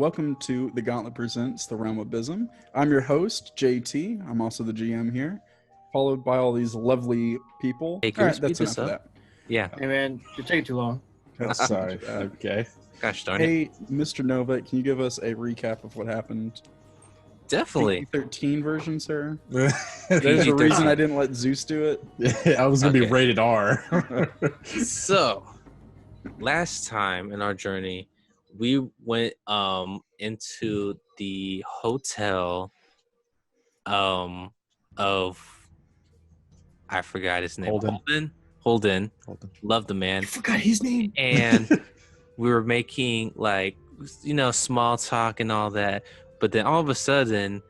welcome to The Gauntlet Presents The Realm of Bism. I'm your host, JT. I'm also the GM here, followed by all these lovely people. Hey, can all we right, speed that's this enough up? of that. Yeah. Hey man, you're taking too long. Sorry. Okay. Gosh darn it. Hey, Mr. Nova, can you give us a recap of what happened? Definitely. PG-13 version, sir? There's There's a PG-13. reason I didn't let Zeus do it. I was gonna be Okay. rated R. So, last time in our journey, we went into the hotel of I forgot his name. Holden. Love the man. I forgot his name. And we were making like small talk and all that, but then all of a sudden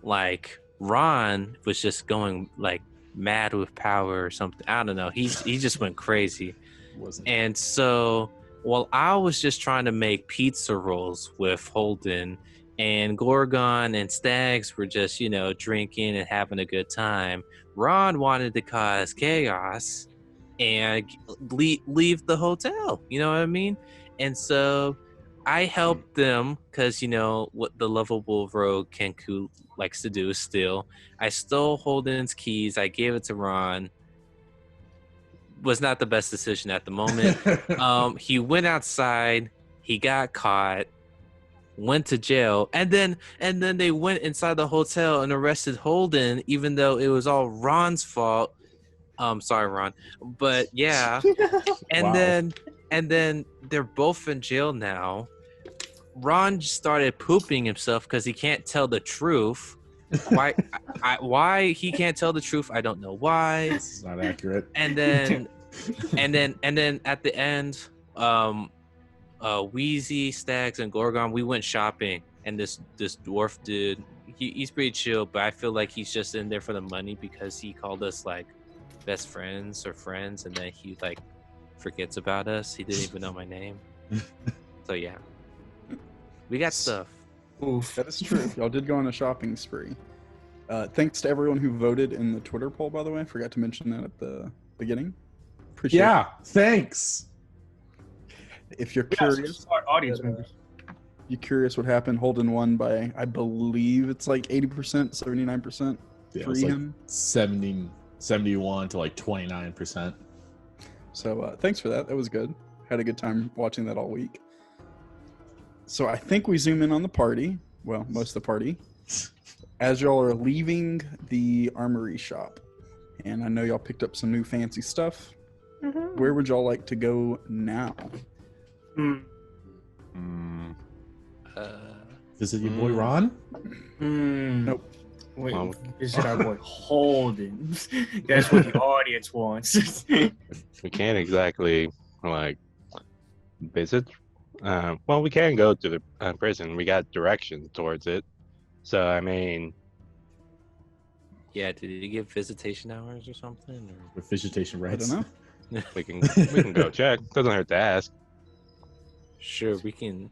like Rahn was just going like mad with power or something. I don't know, he just went crazy. And so while I was just trying to make pizza rolls with Holden, and Gorgon and Stags were just drinking and having a good time, Ron wanted to cause chaos and leave the hotel, you know what I mean? And so I helped them because what the lovable rogue Kenku likes to do still. I stole Holden's keys, I gave it to Ron. Was not the best decision at the moment. He went outside, he got caught, went to jail, and then they went inside the hotel and arrested Holden, even though it was all Ron's fault. Sorry, Ron, but yeah. And Wow. then they're both in jail now. Ron started pooping himself because he can't tell the truth. Why? Why he can't tell the truth? I don't know why. It's not accurate. And then at the end, Wheezy, Stags, and Gorgon, we went shopping, and this dwarf dude, he's pretty chill, but I feel like he's just in there for the money because he called us like best friends or friends, and then he like forgets about us. He didn't even know my name. So yeah, we got stuff. Oof. That is true. Y'all did go on a shopping spree. Thanks to everyone who voted in the Twitter poll, by the way. I forgot to mention that at the beginning. Appreciate Yeah, thanks. it. If you're We got some curious, smart audience members. what happened, Holden won by, I believe it's like 80%, 79%. Yeah, Free it's like him. 71 to like 29%. So thanks for that. That was good. Had a good time watching that all week. So I think we zoom in on the party. Well, most of the party. As y'all are leaving the armory shop. And I know y'all picked up some new fancy stuff. Where would y'all like to go now? Visit your boy Ron? Nope. Wait, Well, visit our boy Holden. That's what the audience wants. we can't exactly like visit. Well, we can go to the prison. We got directions towards it. So I mean, Yeah, did he give visitation hours or something? Or? With vegetation I rights. don't know. we can go check. Doesn't hurt to ask. Sure, we can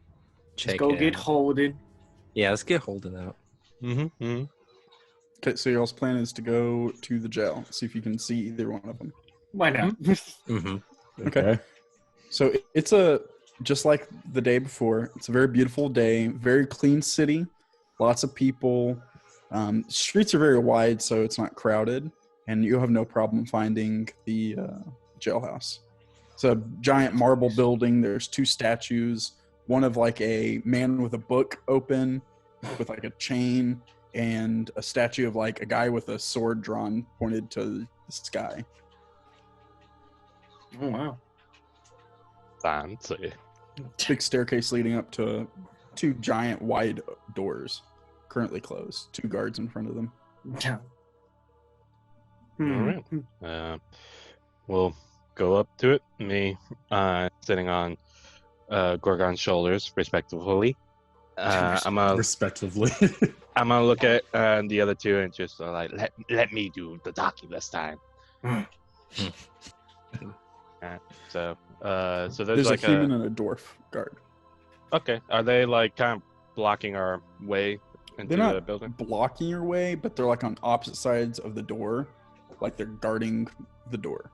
check. Let's go it get out. Holden. Yeah, let's get Holden out. Mm-hmm. Okay, so y'all's plan is to go to the jail. See if you can see either one of them. Why not? Mm-hmm. Okay. So it's just like the day before. It's a very beautiful day, very clean city, lots of people. Streets are very wide, so it's not crowded, and you'll have no problem finding the jailhouse. It's a giant marble building. There's two statues, one of like a man with a book open with like a chain, and a statue of like a guy with a sword drawn pointed to the sky. Oh wow. Fancy. Big staircase leading up to two giant wide doors, currently closed. Two guards in front of them. Yeah. All right. We'll go up to it. Me, sitting on Gorgon's shoulders, respectively. I'm gonna Respectively. look at the other two and just like let me do the talking this time. So There's like a human and a dwarf guard. Okay, are they like kind of blocking our way into They're the not building? blocking your way, but they're like on opposite sides of the door, like they're guarding the door.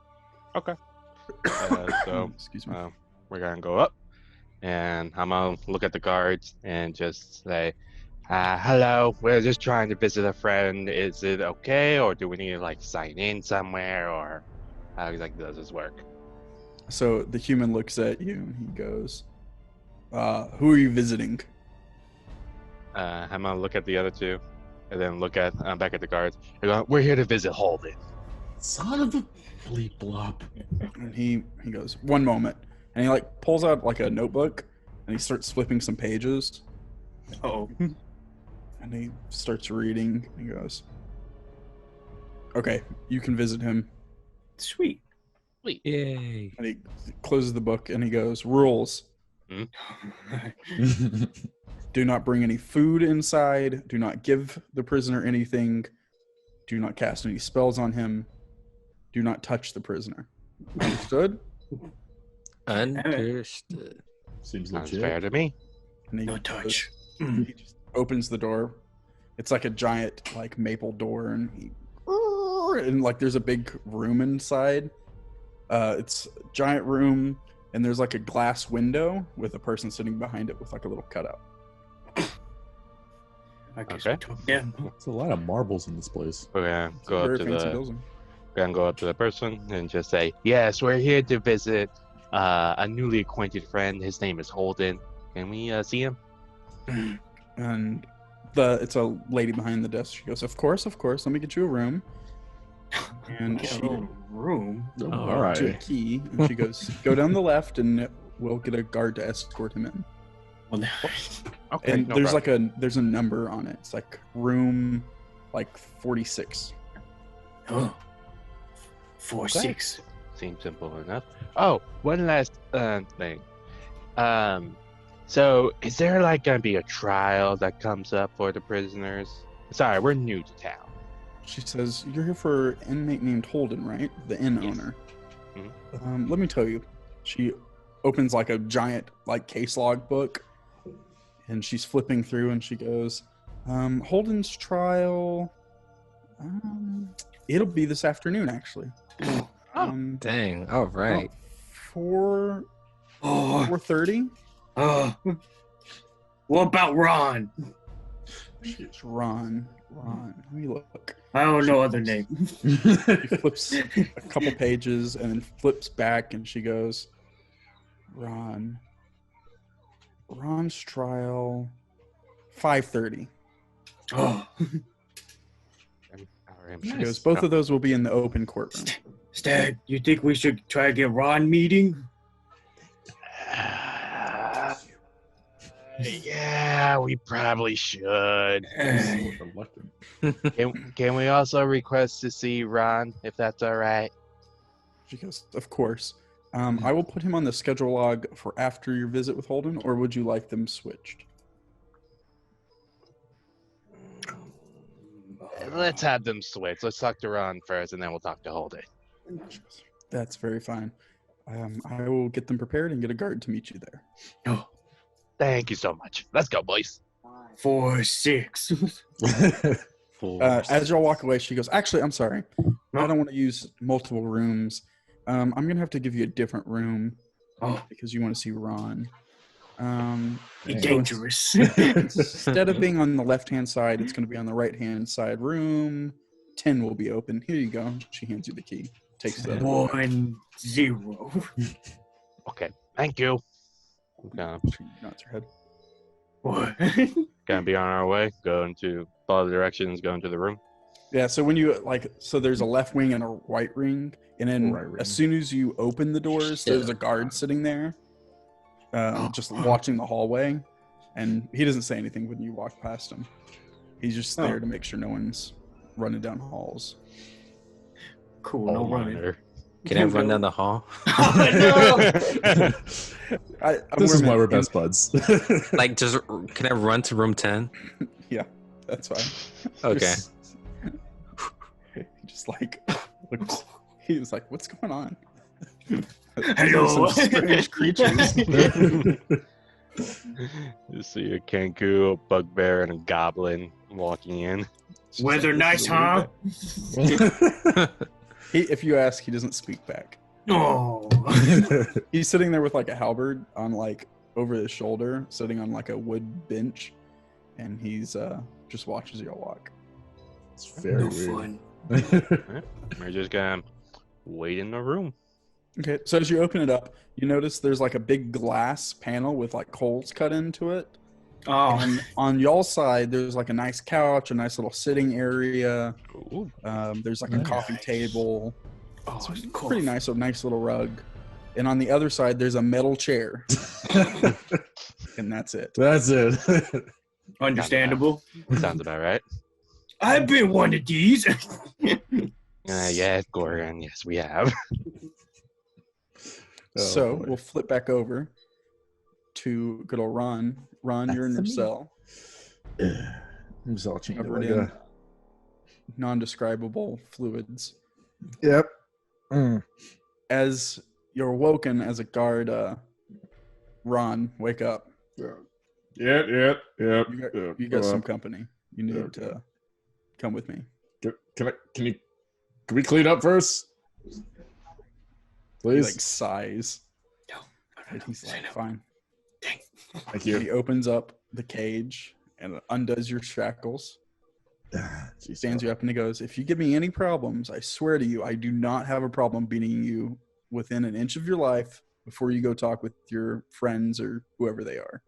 Okay. So Excuse me. we're gonna go up, and I'm gonna look at the guards and just say, "Hello, we're just trying to visit a friend. Is it okay, or do we need to like sign in somewhere, or how exactly does this work?" So the human looks at you and he goes, "Who are you visiting?" I'm gonna look at the other two, and then look at back at the guards. We're here to visit Holden. Son of a bleep blop. And he goes, "One moment," and he like pulls out like a notebook and he starts flipping some pages Oh. and he starts reading. And he goes, "Okay, you can visit him." Sweet. Yay. And he closes the book and he goes, "Rules: do not bring any food inside. Do not give the prisoner anything. Do not cast any spells on him. Do not touch the prisoner." Understood? Understood. Seems Sounds legit. fair to me. And he No goes- touch. He just opens the door. It's like a giant like maple door, and like there's a big room inside. It's a giant room, and there's like a glass window with a person sitting behind it with like a little cutout. I guess Okay. we took them. There's a lot of marbles in this place. We're gonna It's go a up very to fancy the building. person and just say, "Yes, we're here to visit a newly acquainted friend. His name is Holden. Can we see him?" And it's a lady behind the desk. She goes, "Of course, of course. Let me get you a room." And Get a she little room. Oh, Oh, all to a right. key, and she goes, "Go down the left, and we'll get a guard to escort him in." Well, Okay. And no there's problem. there's a number on it. It's like room like 46. oh. 4, Okay. 6. Seems simple enough. Oh, one last thing. So is there like gonna be a trial that comes up for the prisoners? Sorry, we're new to town. She says, "You're here for an inmate named Holden, right? The inn Yes. owner." Mhm. Let me tell you. She opens like a giant like case log book, and she's flipping through, and she goes, "Holden's trial. It'll be this afternoon, actually. Dang. All right. about 4 Oh. 4:30. Oh. What about Ron? It's Ron. Let me look." I don't know other name. She flips a couple pages and then flips back, and she goes, Ron's trial, 5:30. Oh. She goes, "Both of those will be in the open courtroom." Stan, you think we should try to get Ron meeting? Yeah, we probably should. Reluctant. Can we also request to see Ron, if that's all right? She goes, "Of course. I will put him on the schedule log for after your visit with Holden, or would you like them switched?" Let's have them switch. Let's talk to Ron first, and then we'll talk to Holden. She goes, "That's very fine. I will get them prepared and get a guard to meet you there." Oh. Thank you so much. Let's go, boys. 4, 6. As y'all walk away, she goes, "Actually, I'm sorry. I don't want to use multiple rooms. I'm going to have to give you a different room Oh, because you want to see Ron. be Dang. dangerous. Instead of being on the left-hand side, it's going to be on the right-hand side. Room 10 will be open. Here you go." She hands you the key. Takes the 1, 0. Okay, thank you. She nods her head. What? Gonna be on our way. Follow the directions. Go into the room. Yeah, so when you there's a left wing and a right ring, and then Right ring. as soon as you open the doors, there's a guard sitting there, just watching the hallway, and he doesn't say anything when you walk past him. He's just there to make sure no one's running down halls. Cool, no Hall running. monitor. Can I run down the hall? Oh, no! This is why we're best buds. Like, just can I run to room 10? That's fine. Okay. Just like looks, he was like, "What's going on?" Hello. Some strange creatures. You see a Kenku, a bugbear, and a goblin walking in. Weather This is nice, a weird huh? day. If you ask, he doesn't speak back. Oh. He's sitting there with like a halberd on like over his shoulder, sitting on like a wood bench, and he's just watches y'all walk. It's very No weird. fun. We're just gonna wait in the room. Okay, so as you open it up, you notice there's like a big glass panel with like holes cut into it. Oh, And on y'all's side, there's like a nice couch, a nice little sitting area. Ooh. There's like a coffee Nice. table. oh, It's cool. pretty nice, a nice little rug. And on the other side, there's a metal chair, and that's it. That's it. Understandable. Sounds about right. I've been one of these. Yes, Gordon. Yes, we have. So boy. we'll flip back over to good old Ron. Ron, you're in your That's me. cell, I'm just all chained up covered like in that. non-describable fluids. Yep. Mm. As you're woken as a guard, Ron, wake up. Yep. You got some company. You need to come with me. Can we clean up first? He Please. like sighs. No, And he's say like, no. fine. Thank He you. opens up the cage and undoes your shackles, Jeez, stands you up, and he goes, if you give me any problems, I swear to you, I do not have a problem beating you within an inch of your life before you go talk with your friends or whoever they are.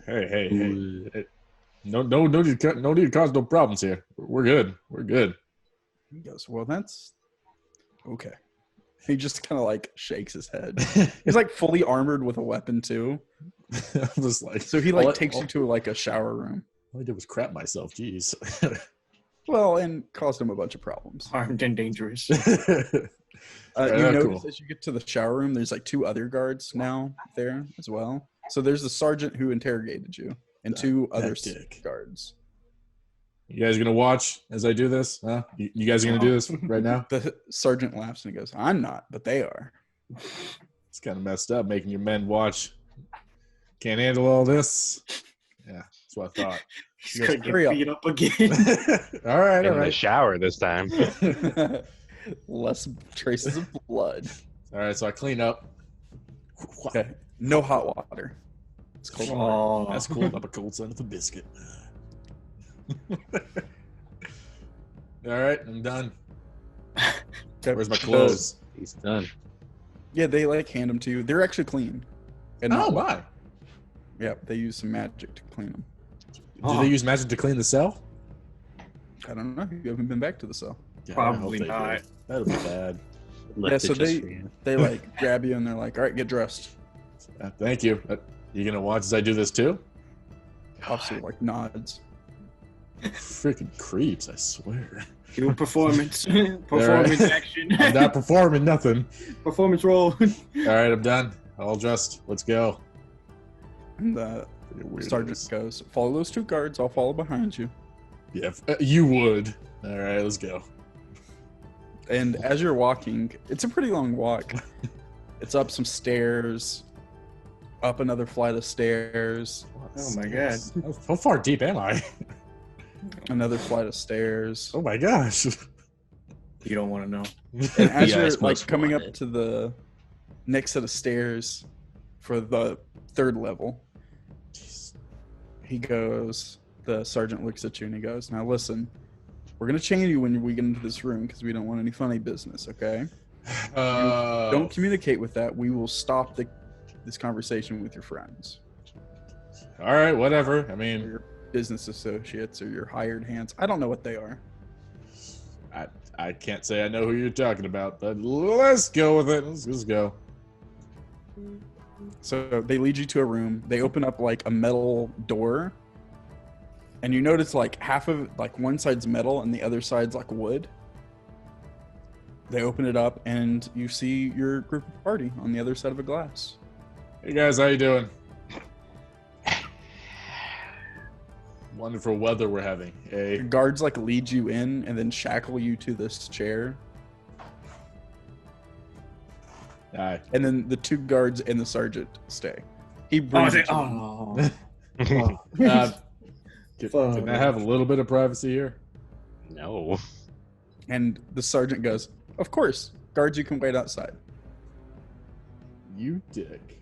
Hey. No need to cause no problems here. We're good. We're good. He goes, well, that's okay. He just kind of like shakes his head. He's like fully armored with a weapon too. I'm just like, So he like all takes you to like a shower room. All I did was crap myself. Jeez. Well, and caused him a bunch of problems. Armed and dangerous. You notice cool. as you get to the shower room, there's like 2 other guards now there as well. So there's the sergeant who interrogated you and 2 that other dick. guards. You guys gonna watch as I do this? Huh? You guys are gonna do this right now? The sergeant laughs and he goes, I'm not, but they are. It's kind of messed up making your men watch. Can't handle all this. Yeah, that's what I thought. He's Yes, gonna hurry get up. beat up again. all right. In the shower this time. Less traces of blood. All right, so I clean up. Okay. No hot water. It's cold water. Oh, That's cool. I'm a cold son of a biscuit. All right, I'm done. Okay. Where's my clothes? He's done. Yeah, they like hand them to you. They're actually clean. And Oh, not wet. why? Yeah, they use some magic to clean them. Do they use magic to clean the cell? I don't know. You haven't been back to the cell. Yeah, I hope Probably they do. not. That'll be bad. Left so it just for you. They like grab you and they're like, all right, get dressed. Thank you. You gonna watch as I do this too? Officer like nods. Freaking creeps! I swear. do a performance. Performance action. I'm not performing nothing. Performance roll. All right, I'm done. All dressed. Let's go. And the sergeant goes, follow those 2 guards. I'll follow behind you. Yeah, you would. All right, let's go. And as you're walking, it's a pretty long walk. It's up some stairs, up another flight of stairs, Oh my god. How far deep am I? another flight of stairs. Oh my gosh. You don't want to know. And as You you're guys like must coming want up it. to the next set of stairs for the 3rd level, he goes, the sergeant looks at you and he goes, now listen, we're going to chain you when we get into this room because we don't want any funny business, okay? Don't communicate with that. We will stop this conversation with your friends, All right, whatever. I or mean, your business associates, or your hired hands. I don't know what they are. I can't say I know who you're talking about, but let's go with it. Let's go. So they lead you to a room. They open up like a metal door, and you notice like half of like one side's metal and the other side's like wood. They open it up and you see your group of party on the other side of a glass. Hey guys, how you doing? Wonderful weather we're having. The Hey. guards like lead you in and then shackle you to this chair. Hi. And then the 2 guards and the sergeant stay. He Oh, brings they, you. oh. Can I have a little bit of privacy here? No. And the sergeant goes, of course, guards, you can wait outside. You dick.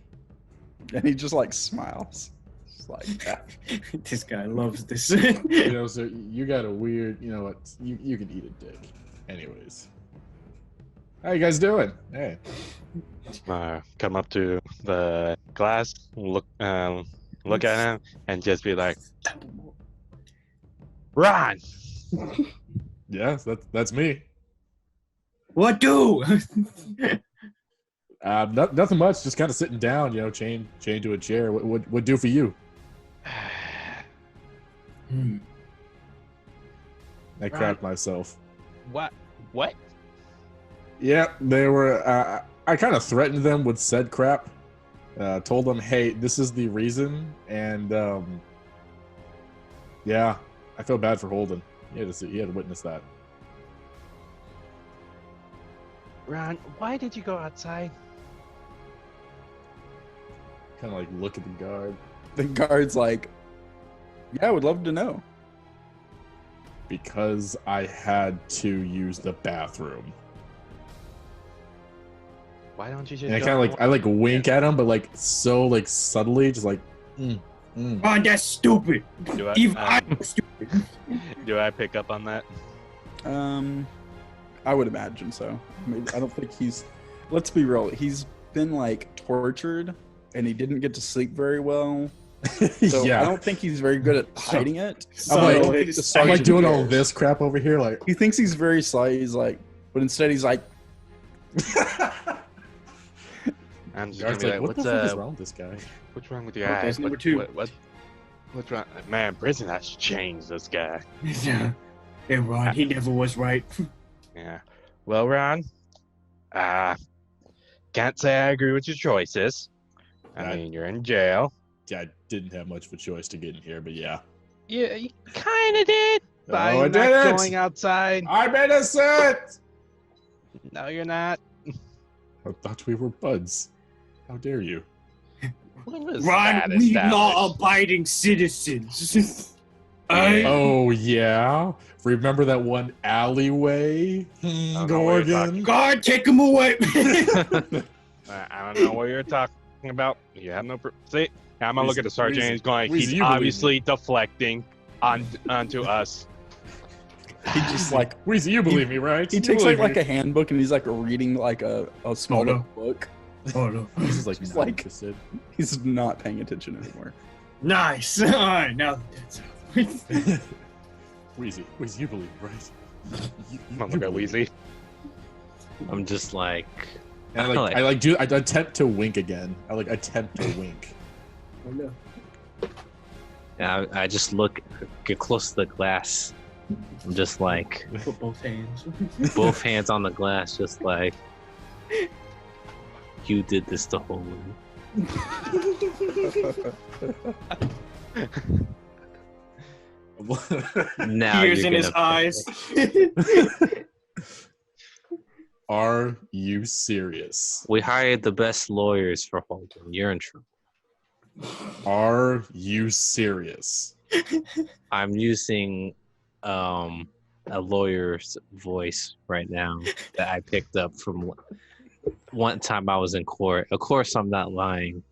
And he just like smiles. Just like that. This guy loves this. You know, so you got a weird. You know what? You can eat a dick. Anyways, how you guys doing? Hey. Come up to the glass, look at him, and just be like, Rahn! Yes, that's me. What do? Nothing much. Just kind of sitting down. You know, chained to a chair. What do for you? I crapped myself. What? Yeah, they were. I kind of threatened them with said crap. Told them, hey, this is the reason, and yeah, I feel bad for Holden. He had to witness that. Rahn, why did you go outside? Kind of like look at the guard. The guard's like, yeah, I would love to know. Because I had to use the bathroom. Why don't you just? And I kind of like, I like wink at him, but like so like subtly, just like. Oh, that's stupid. Do I, Even I'm stupid. do I pick up on that? I would imagine so. I mean, I don't think he's. Let's be real. He's been like tortured, and he didn't get to sleep very well. So Yeah. I don't think he's very good at hiding it. So- I don't so think the it's- I'm like sergeant doing all cares. this crap over here, like. He thinks he's very sly. He's like, but instead he's like, I'm just Guard's gonna be like, like, what the fuck is wrong with this guy? what's wrong with your Oh, eyes? there's number two. What's wrong? Man, prison has changed this guy. Yeah. Hey, Ron, he never was right. Yeah. Well, Ron, can't say I agree with your choices. I Right. mean, you're in jail. Yeah, I didn't have much of a choice to get in here, but yeah. Yeah, you kind of did. By No, I not didn't. going outside. I'm innocent! No, you're not. I thought we were buds. How dare you? When was Ron, that we established? law-abiding citizens. I Oh, yeah? Remember that one alleyway? don't know what you're Gorgon? God, take him away. I don't know what you're talking about. You have no. See, I'm gonna look at the sergeant. And he's going. Weezy, He's you believe obviously deflecting onto us. he just like, Weezy, you believe me, right? he You takes believe like me. a handbook and he's like reading like a small Oh, no. book. Oh, no. He's just like, He's not like- interested. He's not paying attention anymore. Nice. All right, now that's Weezy, you believe me, right? You I'm gonna look at believe me. Weezy. I'm just like, And I attempt to wink again. I like attempt to wink. Oh, no. yeah, I just get close to the glass. I'm just like, Put both hands. both hands on the glass, just like, you did this to Holden. Now Tears you're in his gonna pay. eyes. Are you serious? We hired the best lawyers for Holden. You're in trouble. Are you serious? I'm using a lawyer's voice right now that I picked up from one time I was in court. Of course, I'm not lying.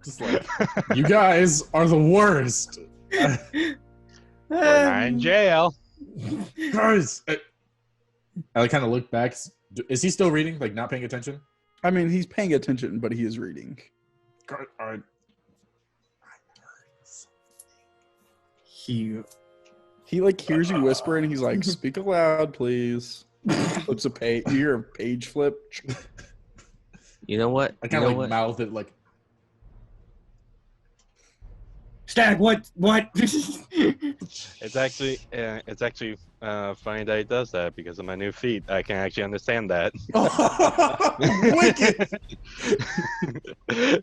Just like, you guys are the worst. We're not in jail. Guys, I like kind of look back. Is he still reading? Like not paying attention? I mean, he's paying attention, but he is reading. Guard, all right. He He like hears you whisper and he's like, "Speak aloud, please." Flips a page. You hear a page flip. You know what? I You kind know of like what? mouth it like. Stag, what? It's actually funny that he does that because of my new feet. I can actually understand that. Wicked.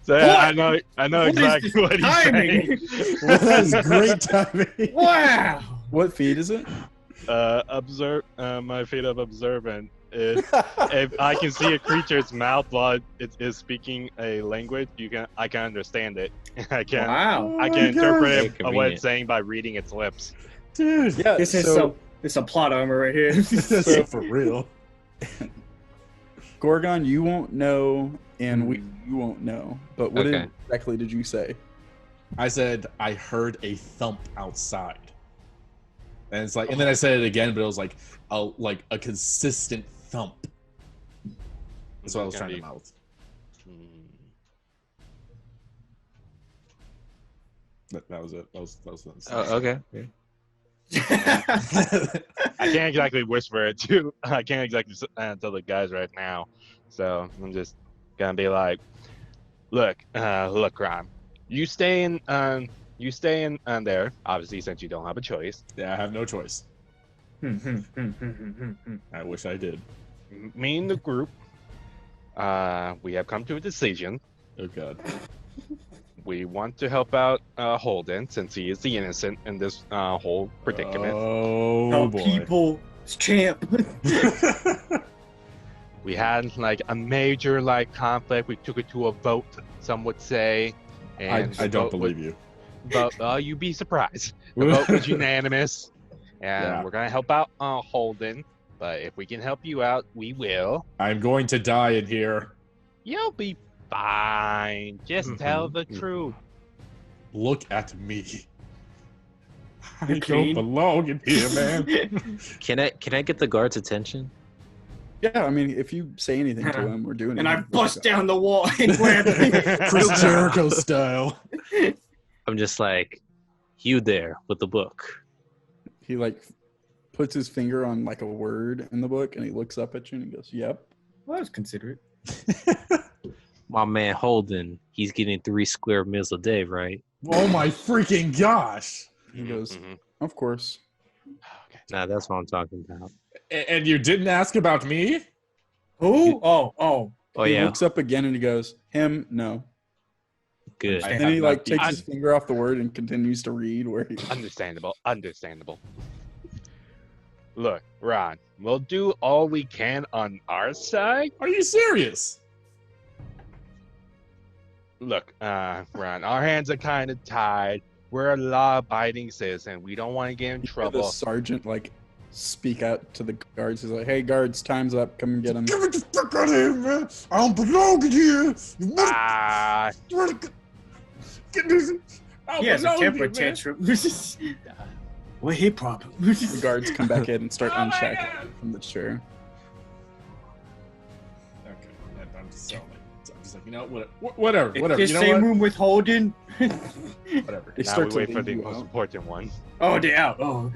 So I know What is exactly this what he's timing? saying. That is great timing. Wow. What feed is it? Observe my feet of observant. If I can see a creature's mouth while it is speaking a language, I can understand it. I can Wow. I Oh can my interpret God. what it's saying by reading its lips. Dude. Yeah. This is so some plot armor right here. That's for real. Gorgon, you won't know, and you won't know. But what Okay. exactly did you say? I said I heard a thump outside, and it's like, and then I said it again, but it was like a consistent thump. That's what I was trying to mouth. That was it. That was Oh, okay. I can't exactly whisper it to. I can't exactly tell the guys right now, so I'm just gonna be like, "Look, Rahn, you stay in there. Obviously, since you don't have a choice. Yeah, I have no choice. I wish I did. Me and the group, we have come to a decision. Oh God. We want to help out Holden since he is the innocent in this whole predicament. Oh The boy. people's champ. We had like a major like conflict. We took it to a vote, some would say. And I don't believe you. But you'd be surprised. The vote was unanimous, and we're gonna help out Holden. But if we can help you out, we will. I'm going to die in here. You'll be fine. Just tell the truth. Look at me. I You're don't clean. belong in here, man. Can I get the guard's attention? Yeah, I mean, if you say anything to him or do anything, And I bust down the wall and grab him. Chris Jericho style. I'm just like, you there with the book. He like puts his finger on like a word in the book, and he looks up at you and he goes, "Yep." Well, that was considerate. My man Holden, he's getting 3 square meals a day, right? Oh my freaking gosh. He goes, Mhm. "Of course." Nah, that's what I'm talking about. And you didn't ask about me? Who? Oh. Oh He yeah, looks up again and he goes, "Him, no." good. I And then he have like not takes eaten. his finger off the word and continues to read where he. Understandable. Look, Ron, we'll do all we can on our side. Are you serious? Look, Ron, our hands are kind of tied. We're a law-abiding citizen. We don't want to get in The trouble. sergeant like speak out to the guards. He's like, "Hey guards, time's up. Come and get him." Get me the fuck out of here, man. I don't belong in here. You mother- Ah, Get this. I don't He has a belong temper here, man. tantrum. What his problem? The guards come back in and start Oh my unshacking God. him from the chair. Okay, I'm just like, you know, whatever. It's the You know same what? room with Holden. Whatever. They now start we to wait for lead the you most out. important one. Oh, they're out. Oh,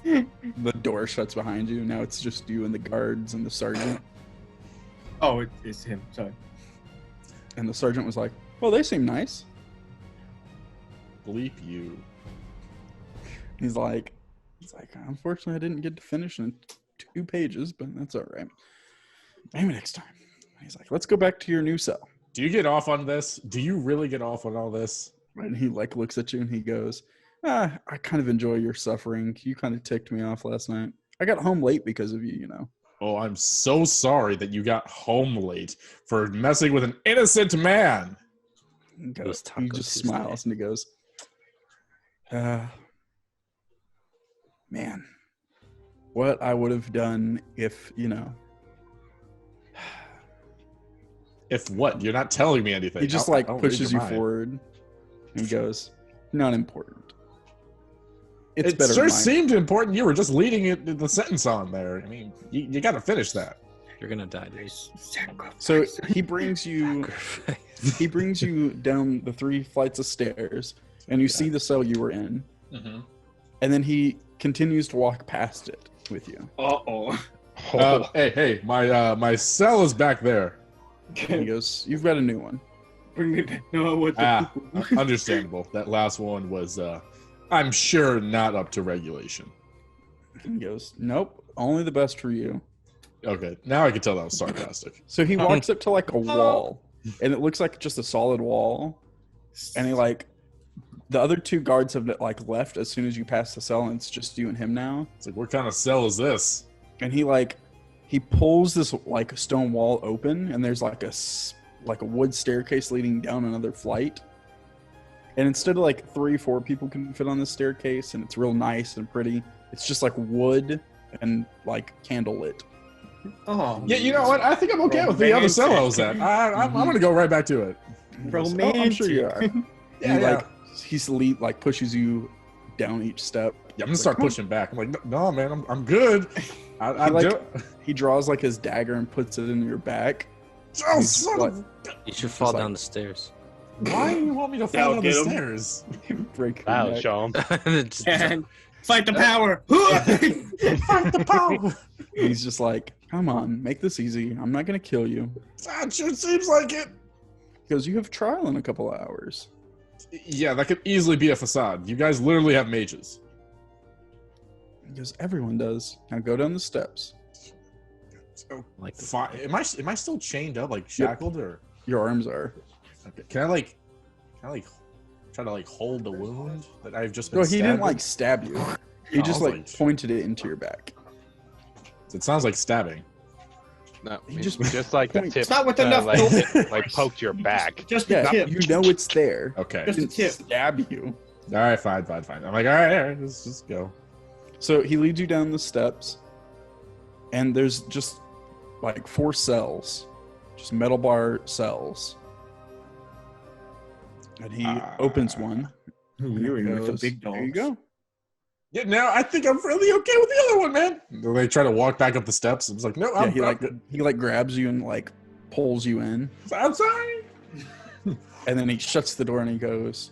okay. The door shuts behind you. Now it's just you and the guards and the sergeant. Oh, it's him. Sorry. And the sergeant was like, "Well, they seem nice." Bleep you. He's like, "Unfortunately, I didn't get to finish in 2 pages, but that's all right. Maybe next time." He's like, "Let's go back to your new cell." Do you get off on this? Do you really get off on all this? And he like looks at you and he goes, "I kind of enjoy your suffering. You kind of ticked me off last night. I got home late because of you, you know." Oh, I'm so sorry that you got home late for messing with an innocent man. He Those he tacos just Tuesday. smiles and he goes, "Man, what I would have done if, you know." If what? You're not telling me anything. He just I'll- like I'll read pushes you your mind. forward and he goes, "Not important. It's It better sure than mine." seemed important. You were just leading it, the sentence on there. I mean, you got to finish that. You're gonna die, dude. So he brings you down the 3 flights of stairs and you see the cell you were in, and then he continues to walk past it with you. Uh-oh. Hey, my cell is back there. And he goes, "You've got a new one." Bring me back. No, what the Understandable. That last one was, I'm sure, not up to regulation. And he goes, "Nope, only the best for you." Okay, now I can tell that was sarcastic. So he walks up to like a wall, and it looks like just a solid wall. And he like, the other 2 guards have like left as soon as you pass the cell, and it's just you and him now. It's like, what kind of cell is this? And he pulls this like stone wall open, and there's like a wood staircase leading down another flight. And instead of like 3-4 people can fit on this staircase, and it's real nice and pretty, it's just like wood and like candlelit. Oh, Yeah, you know what? I think I'm okay with the other cell I was at. I'm gonna go right back to it. He goes, "Oh, I'm sure you are." Yeah, He's like pushes you down each step. Yeah, I'm gonna start pushing back. I'm like, no, man, I'm good. He draws like his dagger and puts it in your back. Oh, son of... You should fall down the stairs. Why do you want me to fall down the stairs? Break your That'll neck. show him. And fight the power. Fight the power. He's just like, "Come on, make this easy. I'm not gonna kill you." That sure seems like it. He goes, "You have trial in a couple of hours." Yeah, that could easily be a facade. You guys literally have mages. He goes, "Everyone does. Now go down the steps." Oh, Like fine. Am I still chained up, like shackled, or Your arms are. okay. Can I try to like hold the wound that I've just been? No, he didn't stabbed like with? stab you. He Oh, just I was like like- pointed it into your back. It sounds like stabbing. No, He just just- like the tip. It's not with enough like, dope. like poked your back. Just the Yeah, tip. you know it's there. Okay. Just He a didn't tip. stab you. All right, fine. I'm like, all right, let's just go. So he leads you down the steps, and there's just like 4 cells, just metal bar cells. And he opens one. You were with the goes, big dogs. "There you go." Yeah, now I think I'm really okay with the other one, man. They try to walk back up the steps. I was like, no, Yeah, I'm he good. like grabs you and like pulls you in, I'm sorry. and then he shuts the door and he goes,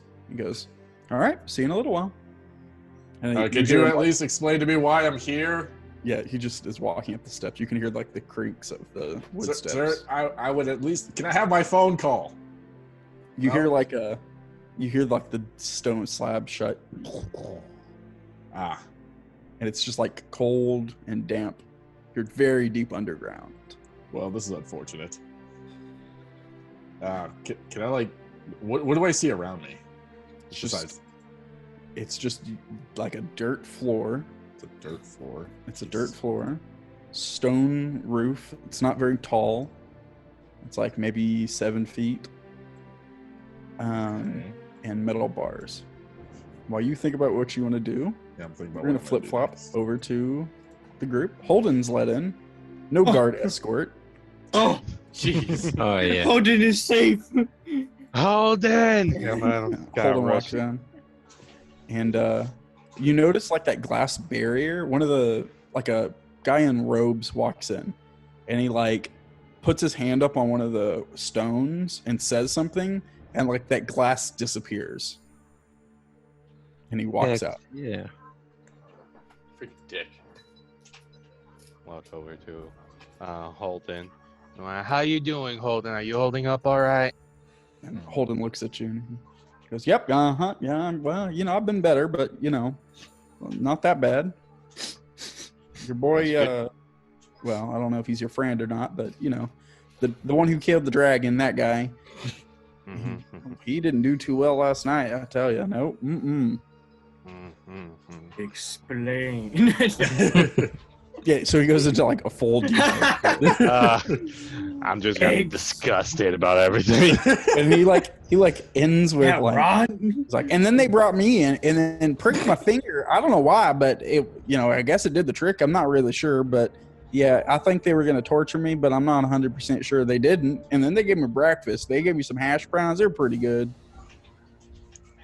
"All right, see you in a little while." And then Could hear you him, at like- least explain to me why I'm here? Yeah, he just is walking up the steps. You can hear like the creaks of the wood steps. Sir, I would at least. Can I have my phone call? You hear Oh. like the stone slab shut, Ah, and it's just like cold and damp. You're very deep underground. well, this is unfortunate. Can I like? What do I see around me? It's just, Besides, it's just like a dirt floor. it's a dirt floor. It's a dirt floor, stone roof. It's not very tall. It's like maybe 7 feet. Okay. And metal bars. While you think about what you want to do, Yeah, I'm thinking about. we're gonna what I'm flip do flop next. over to the group. Holden's let in. No guard escort. Oh, Jeez. Oh yeah. Holden is safe. Holden. Yeah, Got Holden walks rusty. in, and you notice like that glass barrier. One of the like a guy in robes walks in, and he like puts his hand up on one of the stones and says something, and like that glass disappears, and he walks Heck, out. Yeah. Freaking dick. Walk over to Holden. How you doing, Holden? Are you holding up all right? And Holden looks at you and he goes, "Yep, yeah. Well, I've been better, but not that bad. Your boy, well, I don't know if he's your friend or not, but the one who killed the dragon, that guy, Mm-hmm. he didn't do too well last night. I tell you, no. Explain. Yeah, so he goes into like a full detail, I'm just getting Eggs. disgusted about everything. and he ends with Yeah, like. Ron. It's like, and then they brought me in and then pricked my finger. I don't know why, but it, I guess it did the trick. I'm not really sure, but yeah, I think they were going to torture me, but I'm not 100% sure they didn't. And then they gave me breakfast. They gave me some hash browns. They're pretty good.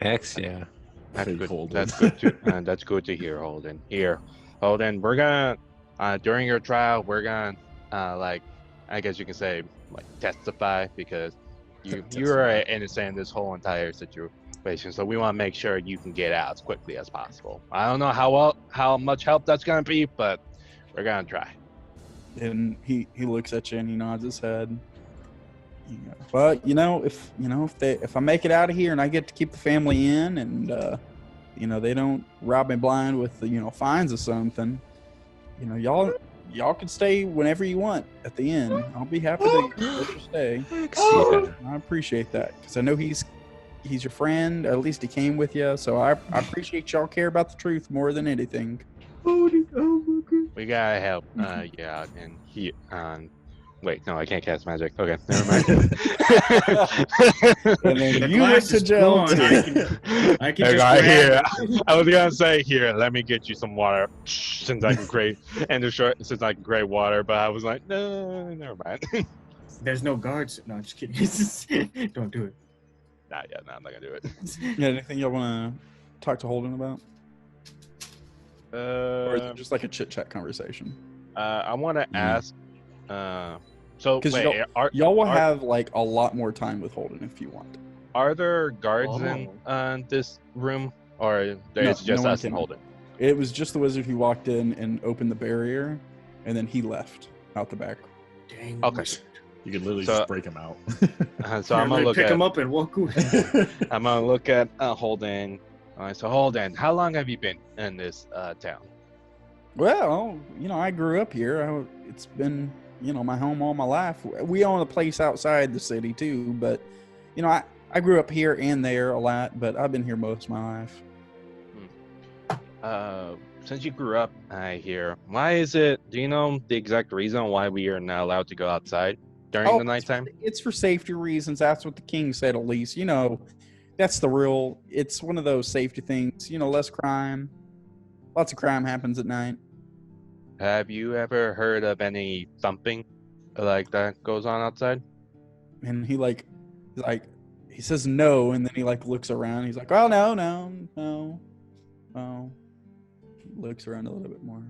Heck yeah. That's Hey, good. Holden. That's good. That's good to hear, Holden. Here, Holden, we're gonna during your trial, we're gonna like, I guess you can say, like, testify because you are innocent in this whole entire situation. So we want to make sure you can get out as quickly as possible. I don't know how much help that's gonna be, but we're gonna try. And he looks at you and he nods his head. Well, if I make it out of here and I get to keep the family in and they don't rob me blind with fines or something, y'all can stay whenever you want at the inn. I'll be happy to let you stay. Yeah. I appreciate that because I know he's your friend. At least he came with you, so I appreciate y'all care about the truth more than anything. We gotta help. Yeah, and Wait, no, I can't cast magic. Okay, never mind. And then The you glass went to is jail gone. too. I can Hey, just right here. grab it. I was gonna say here. Let me get you some water, since I can create since I can create water. But I was like, no, never mind. There's no guards. No, I'm just kidding. Don't do it. Nah, yeah, no, I'm not gonna do it. Yeah, anything y'all want to talk to Holden about? Or is it just like a chit chat conversation? I want to ask. So 'Cause wait, Y'all will are- have like a lot more time with Holden if you want. are there guards in this room, or it's just one us and came in. Holden? It was just the wizard who walked in and opened the barrier, and then he left out the back. Dang. Okay. You could literally So- just break him out. So I'm gonna look pick at. him up and walk away. I'm gonna look at Holden. All right, so Holden, how long have you been in this town? Well, I grew up here. It's been, my home all my life. We own a place outside the city too, but, I grew up here and there a lot, but I've been here most of my life. Since you grew up here, why is it? Do you know the exact reason why we are not allowed to go outside during the nighttime? It's for safety reasons. That's what the king said, at least. That's the real. It's one of those safety things. Less crime. Lots of crime happens at night. Have you ever heard of any thumping like that goes on outside? And he he says no, and then he looks around. He's like, oh no. Looks around a little bit more.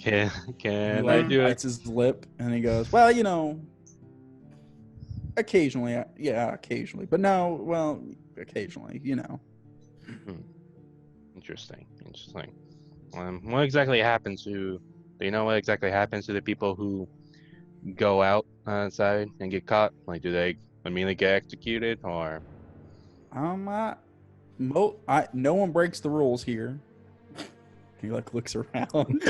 Can He I do it? bites his lip, and he goes, well, occasionally, occasionally, but no, well, occasionally. Interesting. What exactly happens to? Do you know what exactly happens to the people who go outside and get caught? Like, do they immediately get executed, or? No one breaks the rules here. He looks around.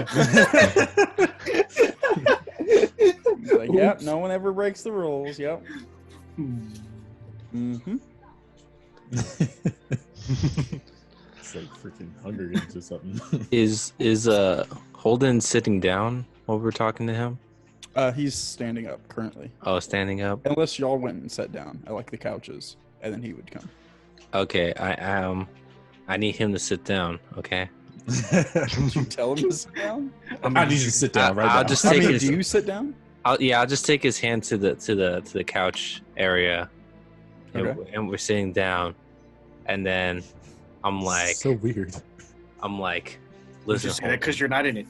He's like, yep, no one ever breaks the rules. Yep. Mm-hmm. It's like freaking Hunger Games or something. Is Holden sitting down while we're talking to him? He's standing up currently. Oh, standing up. Unless y'all went and sat down at the couches, and then he would come. Okay, I need him to sit down. Okay. Did you tell him to sit down? I need you to sit down right I'll now. just take his. do you sit down? I'll just take his hand to the couch area, and we're sitting down, and then I'm like, so weird. I'm like, Just listen, say that because you're not in it.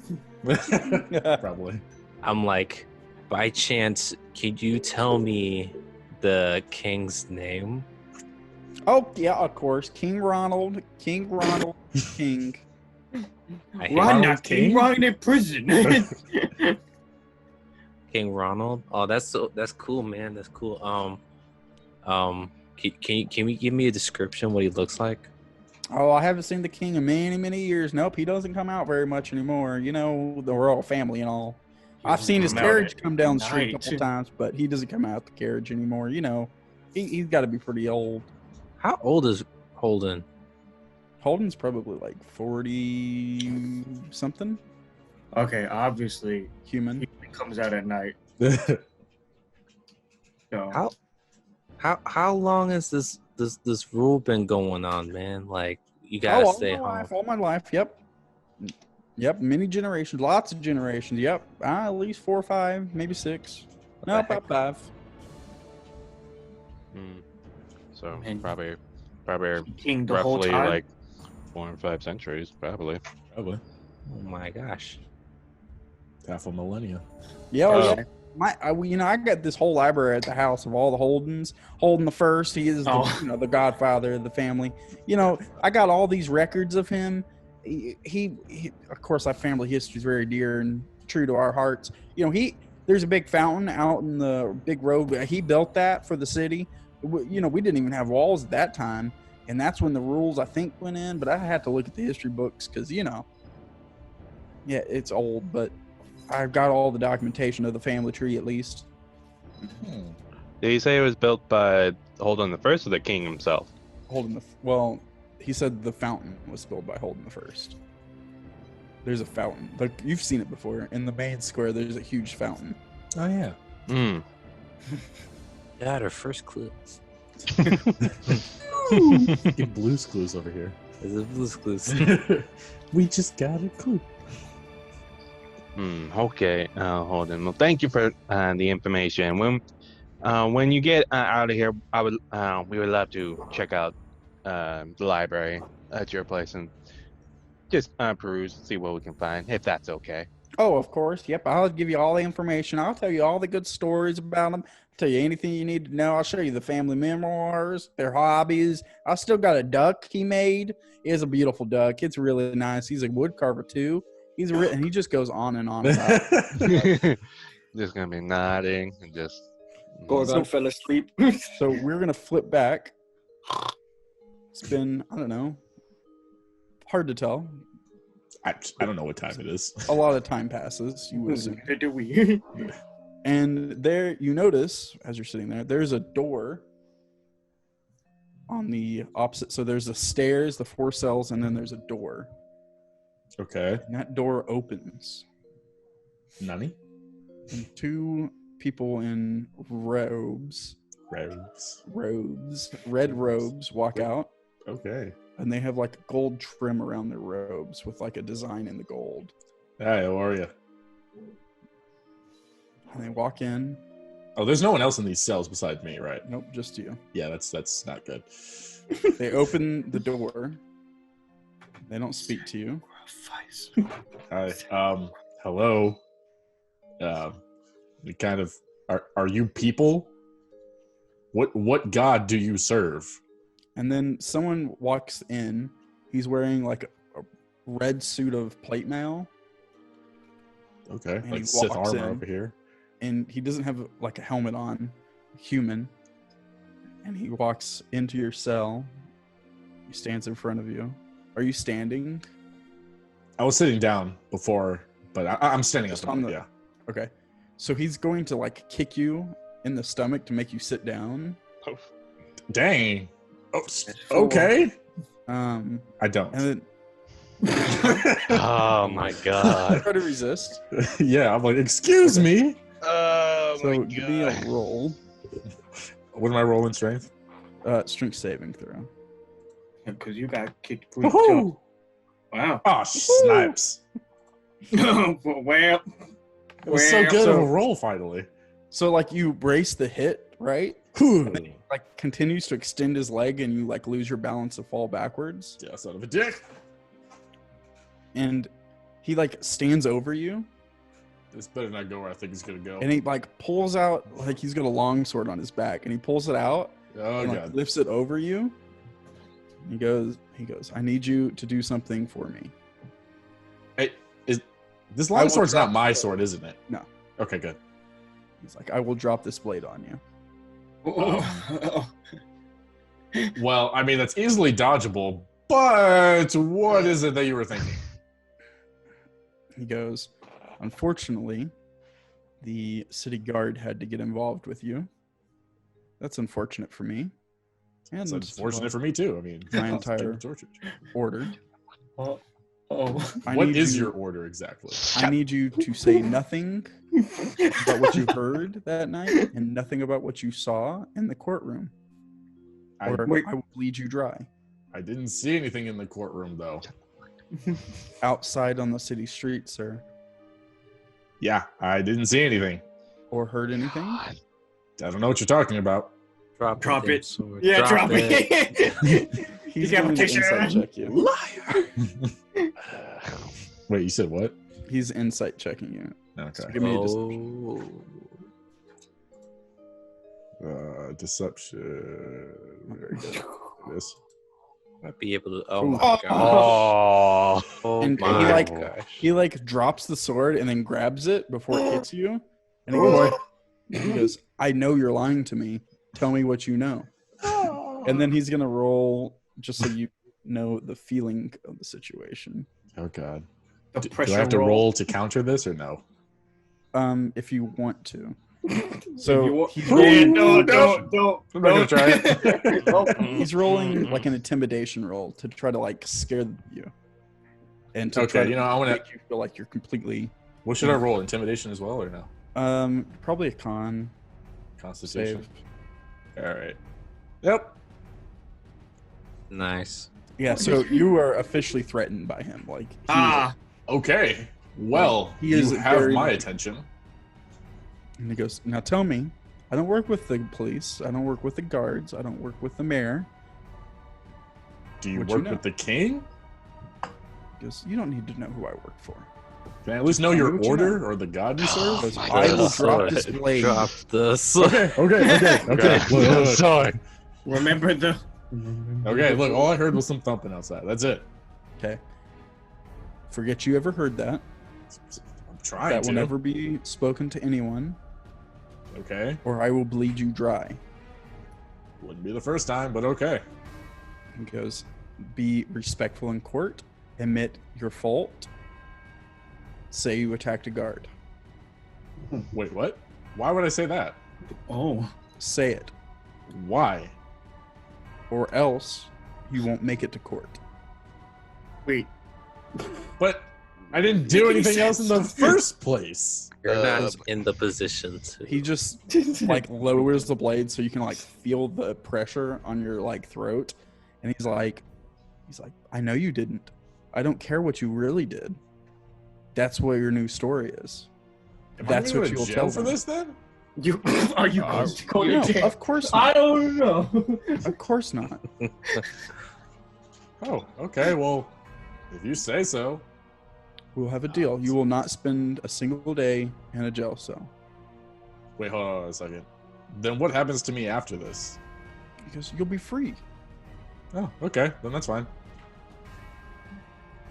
Probably. I'm like, by chance, could you tell me the king's name? Oh yeah, of course. King Ronald. King. I hate Ron, Ronald not King. King? Ron in prison. King Ronald. Oh, that's cool, man. That's cool. Can we give me a description what he looks like? Oh, I haven't seen the king in many, many years. Nope, he doesn't come out very much anymore. The royal family and all. I've seen his carriage come down the street a couple times, but he doesn't come out the carriage anymore. He's got to be pretty old. How old is Holden? Holden's probably 40 something. Okay, obviously Human. he comes out at night. So How long has this rule been going on, man? You gotta stay home. All my life. Yep. Many generations. Lots of generations. Yep. At least 4 or 5, maybe 6. No, about 5. So And- probably king the whole roughly time. 4 or 5 centuries, probably. Probably. Oh my gosh. Half a millennia. Yeah. I got this whole library at the house of all the Holdens. Holden the First, he is the godfather of the family. I got all these records of him. He of course, our family history is very dear and true to our hearts. There's a big fountain out in the big road. He built that for the city. We didn't even have walls at that time, and that's when the rules I think went in. But I had to look at the history books because it's old, but I've got all the documentation of the family tree at least. Did you say it was built by Holden the First or the king himself? He said the fountain was built by Holden the First. There's a fountain. You've seen it before. In the main square, there's a huge fountain. Oh yeah. Mm. Got our first clues. Get Blue's Clues over here. This is Blue's Clues. We just got a clue. Okay, hold on. Well, thank you for the information. When you get out of here, we would love to check out the library at your place and just peruse, see what we can find, if that's okay. Oh, of course. Yep. I'll give you all the information. I'll tell you all the good stories about them. Tell you anything you need to know. I'll show you the family memoirs, their hobbies. I still got a duck he made. It is a beautiful duck. It's really nice. He's a wood carver too. He just goes on and on about it. Just gonna be nodding and just. Gorgon fell asleep. So we're gonna flip back. It's been, I don't know, hard to tell. I don't know what time it is. A lot of time passes, you would assume. Neither do we. And there, you notice, as you're sitting there, there's a door on the opposite. So there's the stairs, the 4 cells, and then there's a door. Okay. And that door opens. Nani? And 2 people in robes, red robes, walk out. Okay. And they have like gold trim around their robes with like a design in the gold. Hi, how are you? And they walk in. Oh, there's no one else in these cells besides me, right? Nope, just you. Yeah, that's not good. They open the door. They don't speak to you. Hi. Hello. We kind of are you people? What god do you serve? And then someone walks in. He's wearing like a red suit of plate mail. Okay, And like he Sith walks armor in. over here. And he doesn't have like a helmet on. Human. And he walks into your cell. He stands in front of you. Are you standing? I was sitting down before, but I'm standing up. Just on the- Yeah. Okay. So he's going to like kick you in the stomach to make you sit down. Dang. Oh, okay. I don't. And then Oh my god. try to resist. Yeah, I'm like, excuse me. Oh So give me a roll. What am I rolling? Strength? Strength saving throw. Because you got kicked pretty Woohoo! tough. Wow. Oh, snipes. Well, It was so well, good of so- a roll finally. So like you brace the hit, right? Yeah, Like continues to extend his leg and you like lose your balance and fall backwards. son of a dick. And he like stands over you This better not go where I think it's gonna go. and he like pulls out, like he's got a long sword on his back and he pulls it out Oh and god. like lifts it over you. He goes, I need you to do something for me. Hey, this I will long sword's drop not my the- sword, isn't it? No. Okay, good. He's like, I will drop this blade on you. Well, I mean that's easily dodgeable, but what is it that you were thinking? He goes, unfortunately, the city guard had to get involved with you. That's unfortunate for me. And It's unfortunate for me too. I mean, My I was entire- getting tortured. order. Oh. What is your order exactly? I need you to say nothing about what you heard that night and nothing about what you saw in the courtroom. Or Wait. I will bleed you dry. I didn't see anything in the courtroom though. Outside on the city street, sir. Yeah, I didn't see anything. Or heard anything? I don't know what you're talking about. Drop the it. sword. Yeah, drop it. He's got going to petition. insight check you. Liar. Wait, you said what? He's insight checking you. Okay. So give me a deception. Deception. Very good. This. Might be able to. Oh Ooh. my gosh. Oh. Oh And he, my like- gosh. He like drops the sword and then grabs it before it hits you. And he goes, I know you're lying to me. Tell me what you know. And then he's going to roll just so you know the feeling of the situation. Oh god. The Do I pressure have to roll to counter this or no? If you want to. If you So want- he's Yeah, rolling, don't. I'm not gonna try it. he's rolling like an intimidation roll to try to like scare you. And to Okay, try to you know, I wanna- make you feel like you're completely What should I roll? Intimidation as well or no? Probably a con Constitution. save. All right. Yep. Nice. Yeah, so you are officially threatened by him. Like, Okay. Well, He is you have very my much- attention. and he goes, "Now tell me, I don't work with the police. I don't work with the guards. I don't work with the mayor." Do you What work know? with the king? He goes, "You don't need to know who I work for." Can I at least know tell me your what you order or the god you serve? Goes, my I will God. drop this blade. Drop the sword. Okay. Look, look. Sorry. Remember the. Okay, look, all I heard was some thumping outside. That's it. Okay. Forget you ever heard that. I'm trying That to. will never be spoken to anyone, Okay. or I will bleed you dry. Wouldn't be the first time, but okay. He goes, "Be respectful in court. Admit your fault. Say you attacked a guard. Wait, what? Why would I say that? Oh. Say it, Why? or else you won't make it to court." Wait. But I didn't do anything else in the first place. You're not in the position to. He just like lowers the blade so you can like feel the pressure on your like throat, and he's like, "I know you didn't. I don't care what you really did. That's what your new story is. Am That's I gonna what go you'll to jail tell for them." this then? You are you going to go No, to jail? of course I not. don't know. Of course not. Oh, okay. Well, if you say so. We'll have a deal. You will not spend a single day in a jail cell. Wait, hold on a second. Then what happens to me after this? Because you'll be free. Oh, okay. Then that's fine.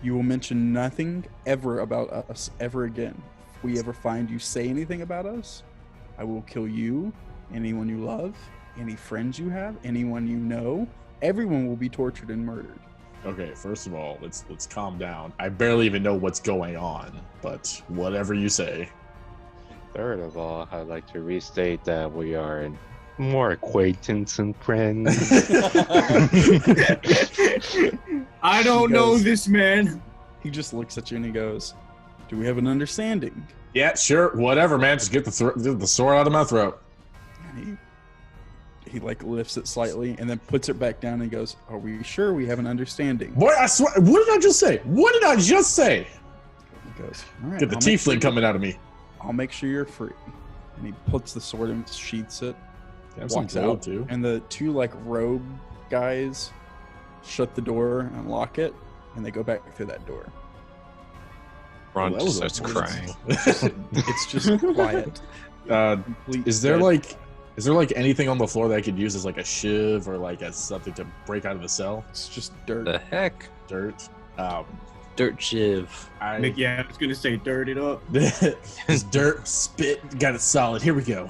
You will mention nothing ever about us ever again. If we ever find you say anything about us, I will kill you, anyone you love, any friends you have, anyone you know. Everyone will be tortured and murdered. Okay, first of all, let's calm down. I barely even know what's going on, but whatever you say. Third of all, I'd like to restate that we are more acquaintance and friends. I don't He know goes- this man. He just looks at you and he goes, "Do we have an understanding?" Yeah, sure, whatever, man. Just get the sword out of my throat. And he like lifts it slightly and then puts it back down and he goes, "Are we sure we have an understanding?" Boy, I swear. What did I just say? What did I just say? He goes, "All right, Get the I'll make sure tiefling coming out of me. I'll make sure you're free." And he puts the sword and sheaths it, Have some walks gold out, too. and the two like robe guys shut the door and lock it, and they go back through that door. Ron Well, that just was starts a- crying. It's just quiet. Complete Is there dead. like anything on the floor that I could use as like a shiv or like as something to break out of the cell? It's just dirt. The heck? Dirt. Dirt shiv. Yeah, I was gonna say dirt it up. This dirt, spit, got it solid. Here we go.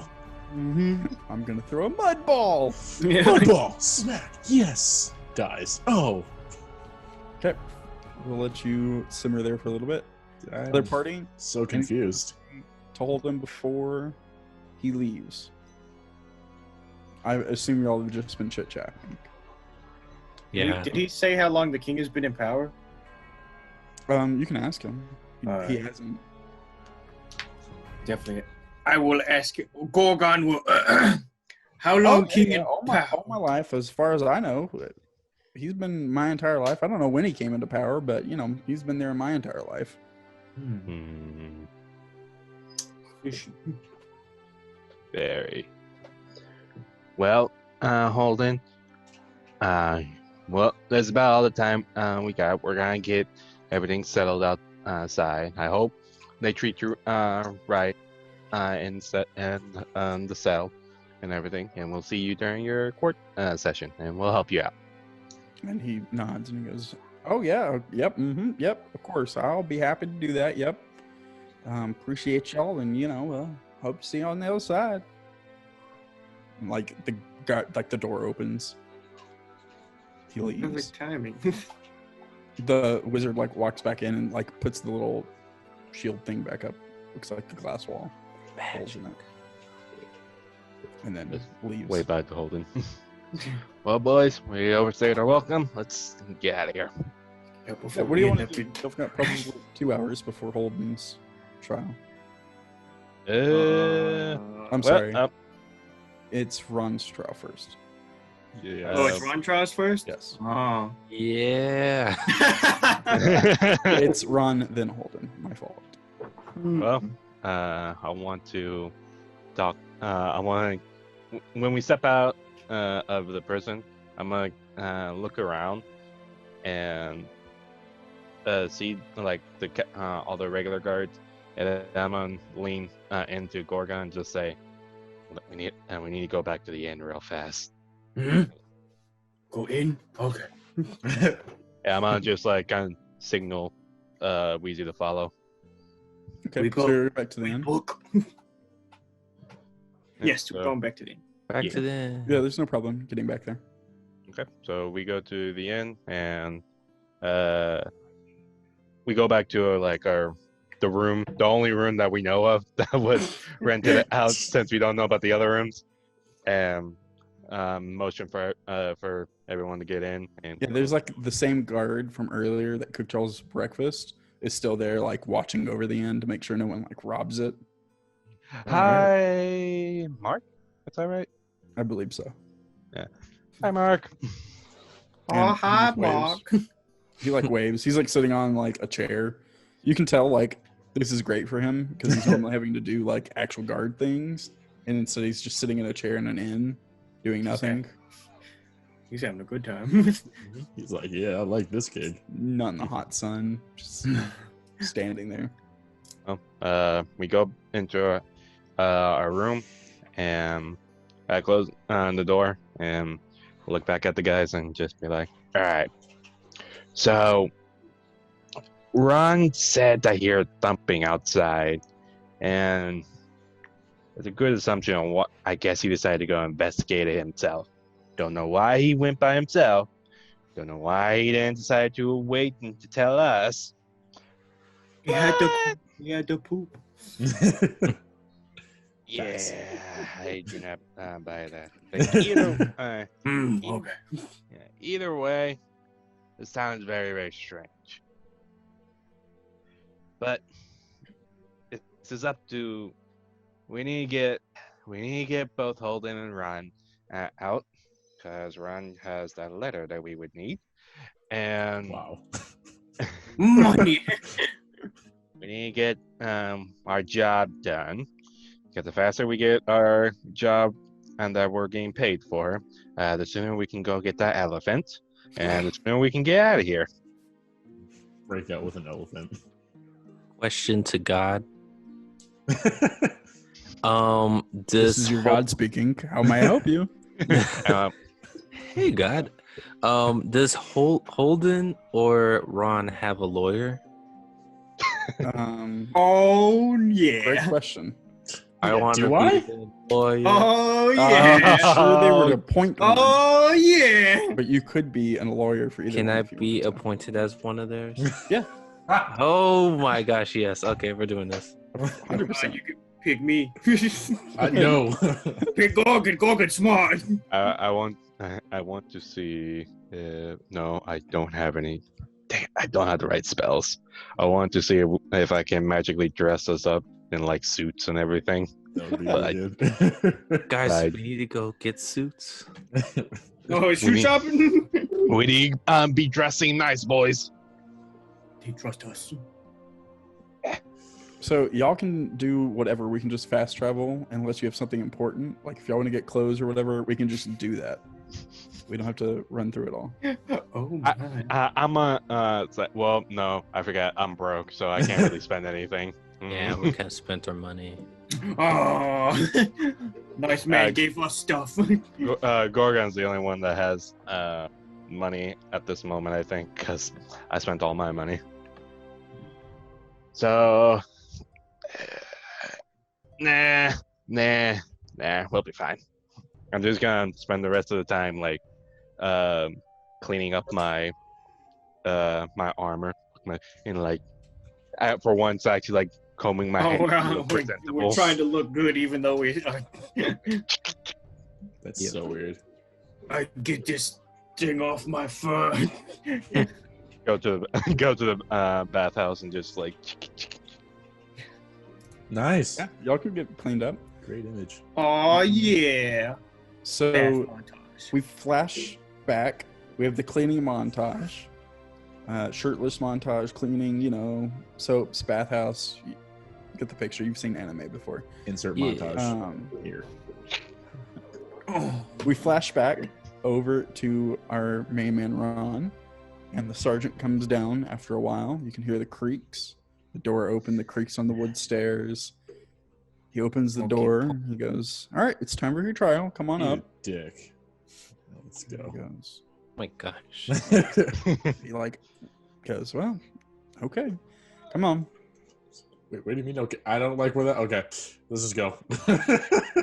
I'm gonna throw a mud ball. Yeah. Football, smack, yes. Dies. Oh. Okay, we'll let you simmer there for a little bit. I'm Other party so confused. told him before he leaves. I assume y'all have just been chit chatting. Yeah. Did he say how long the king has been in power? You can ask him. He Alright. hasn't. Definitely. I will ask it. Gorgon will. How long king in all power? my life, as far as I know, he's been my entire life. I don't know when he came into power, but you know he's been there my entire life. Hmm, Fish. very. Well, Holden. Well, that's about all the time we got. We're gonna get everything settled outside. I hope they treat you right in the cell and everything. And we'll see you during your court session, and we'll help you out. And he nods and he goes, "Oh yeah, yep, yep, of course. I'll be happy to do that. Yep. Appreciate y'all, and you know, hope to see you on the other side." And, like the door opens. He leaves. Perfect timing. The wizard like walks back in and like puts the little shield thing back up. Looks like the glass wall. Holes in it. And then Just leaves. Way back to Holden. Well, boys, we overstayed our welcome. Let's get out of here. Yeah, Yeah, what do you want to do? You've got probably 2 hours before Holden's trial. I'm well, sorry. It's Ron Straw first. Yeah. Oh, it's Ron Trials first? Yes. Oh. Yeah. It's Ron, then Holden. My fault. Well, I want to talk. I want to, when we step out of the prison, I'm gonna look around and see like all the regular guards, and then I'm gonna lean into Gorgon and just say, we need to go back to the inn real fast. Go in? Okay. Yeah, I'm gonna just like kind of signal Wheezy to follow. Okay, We so go- you're back to the end. Book. Yes, we're So- going back to the inn. Back Yeah. to the. Yeah, there's no problem getting back there. Okay, so we go to the inn and we go back to the room, the only room that we know of that was rented out since we don't know about the other rooms, and motion for everyone to get in. And Yeah, there's like the same guard from earlier that cooked y'all's breakfast is still there, like watching over the inn to make sure no one like robs it. Hi, Mark. Is that right? I believe so. Hi, Mark. And Oh, he hi, just waves. Mark. He like waves. He's like sitting on like a chair. You can tell like this is great for him because he's normally having to do like actual guard things, and instead he's just sitting in a chair in an inn doing nothing. He's having a good time. He's like, yeah, I like this kid. Not in the hot sun, just standing there. Well, we go into our room and I close the door and look back at the guys and just be like, all right. So Ron said I hear thumping outside, and it's a good assumption on what I guess he decided to go investigate it himself. Don't know why he went by himself. Don't know why he didn't decide to wait and to tell us. He had to poop. Yeah, I do not buy that. But Okay. either way, this sounds very, very strange. But this is up to. We need to get both Holden and Ron out, because Ron has that letter that we would need, and Wow. Money. we need to get our job done. Because the faster we get our job and that we're getting paid for, the sooner we can go get that elephant, and the sooner we can get out of here. Break out with an elephant. Question to God. This is your God speaking. How may I help you? Hey God. Does Holden or Ron have a lawyer? Oh, Great yeah. question. I want to do be I? the lawyer. Oh, I'm yeah. sure they would appoint one, Oh, yeah. but you could be a lawyer for either Can one I if you be wanted to. appointed as one of theirs? Yeah, Oh my gosh, yes. Okay, we're doing this. 100%. You could pick me. I know. Pick Gorgon. Gorgon's smart. I want to see. No, I don't have any. Dang, I don't have the right spells. I want to see if I can magically dress us up in like suits and everything. That would be But really good. Guys, Right. we need to go get suits. Oh, is We shoe need- shopping? We need be dressing nice, boys. They trust us. So y'all can do whatever. We can just fast travel unless you have something important. Like if y'all want to get clothes or whatever, we can just do that. We don't have to run through it all. Oh, my. I'm it's like, well, no, I forgot. I'm broke, so I can't really spend anything. Yeah, we kind of spent our money. Oh, nice man Uh, gave us stuff. Gorgon's the only one that has money at this moment, I think, because I spent all my money. So, nah, we'll be fine. I'm just gonna spend the rest of the time like cleaning up my my armor, and like for once actually like combing my hair to wow. look presentable. We're trying to look good even though we That's Yeah. so weird. I get this thing off my fur. go to the bathhouse and just like Nice. Yeah, y'all can get cleaned up. Great image. Oh yeah. Bath So montage. we flash back. We have the cleaning montage, shirtless montage, cleaning. You know, soaps, bathhouse. You get the picture. You've seen anime before. Insert Yeah. montage here. We flash back over to our main man Ron, and the sergeant comes down after a while. You can hear the creaks. The door open, the creaks on the wood stairs. He opens the Okay. door. He goes, "All right, it's time for your trial. Come on You up." dick. Let's He go. goes, Oh my gosh. he like goes, "Well, okay, come on." Wait, what do you mean? Okay, I don't like where that. Okay, let's just go.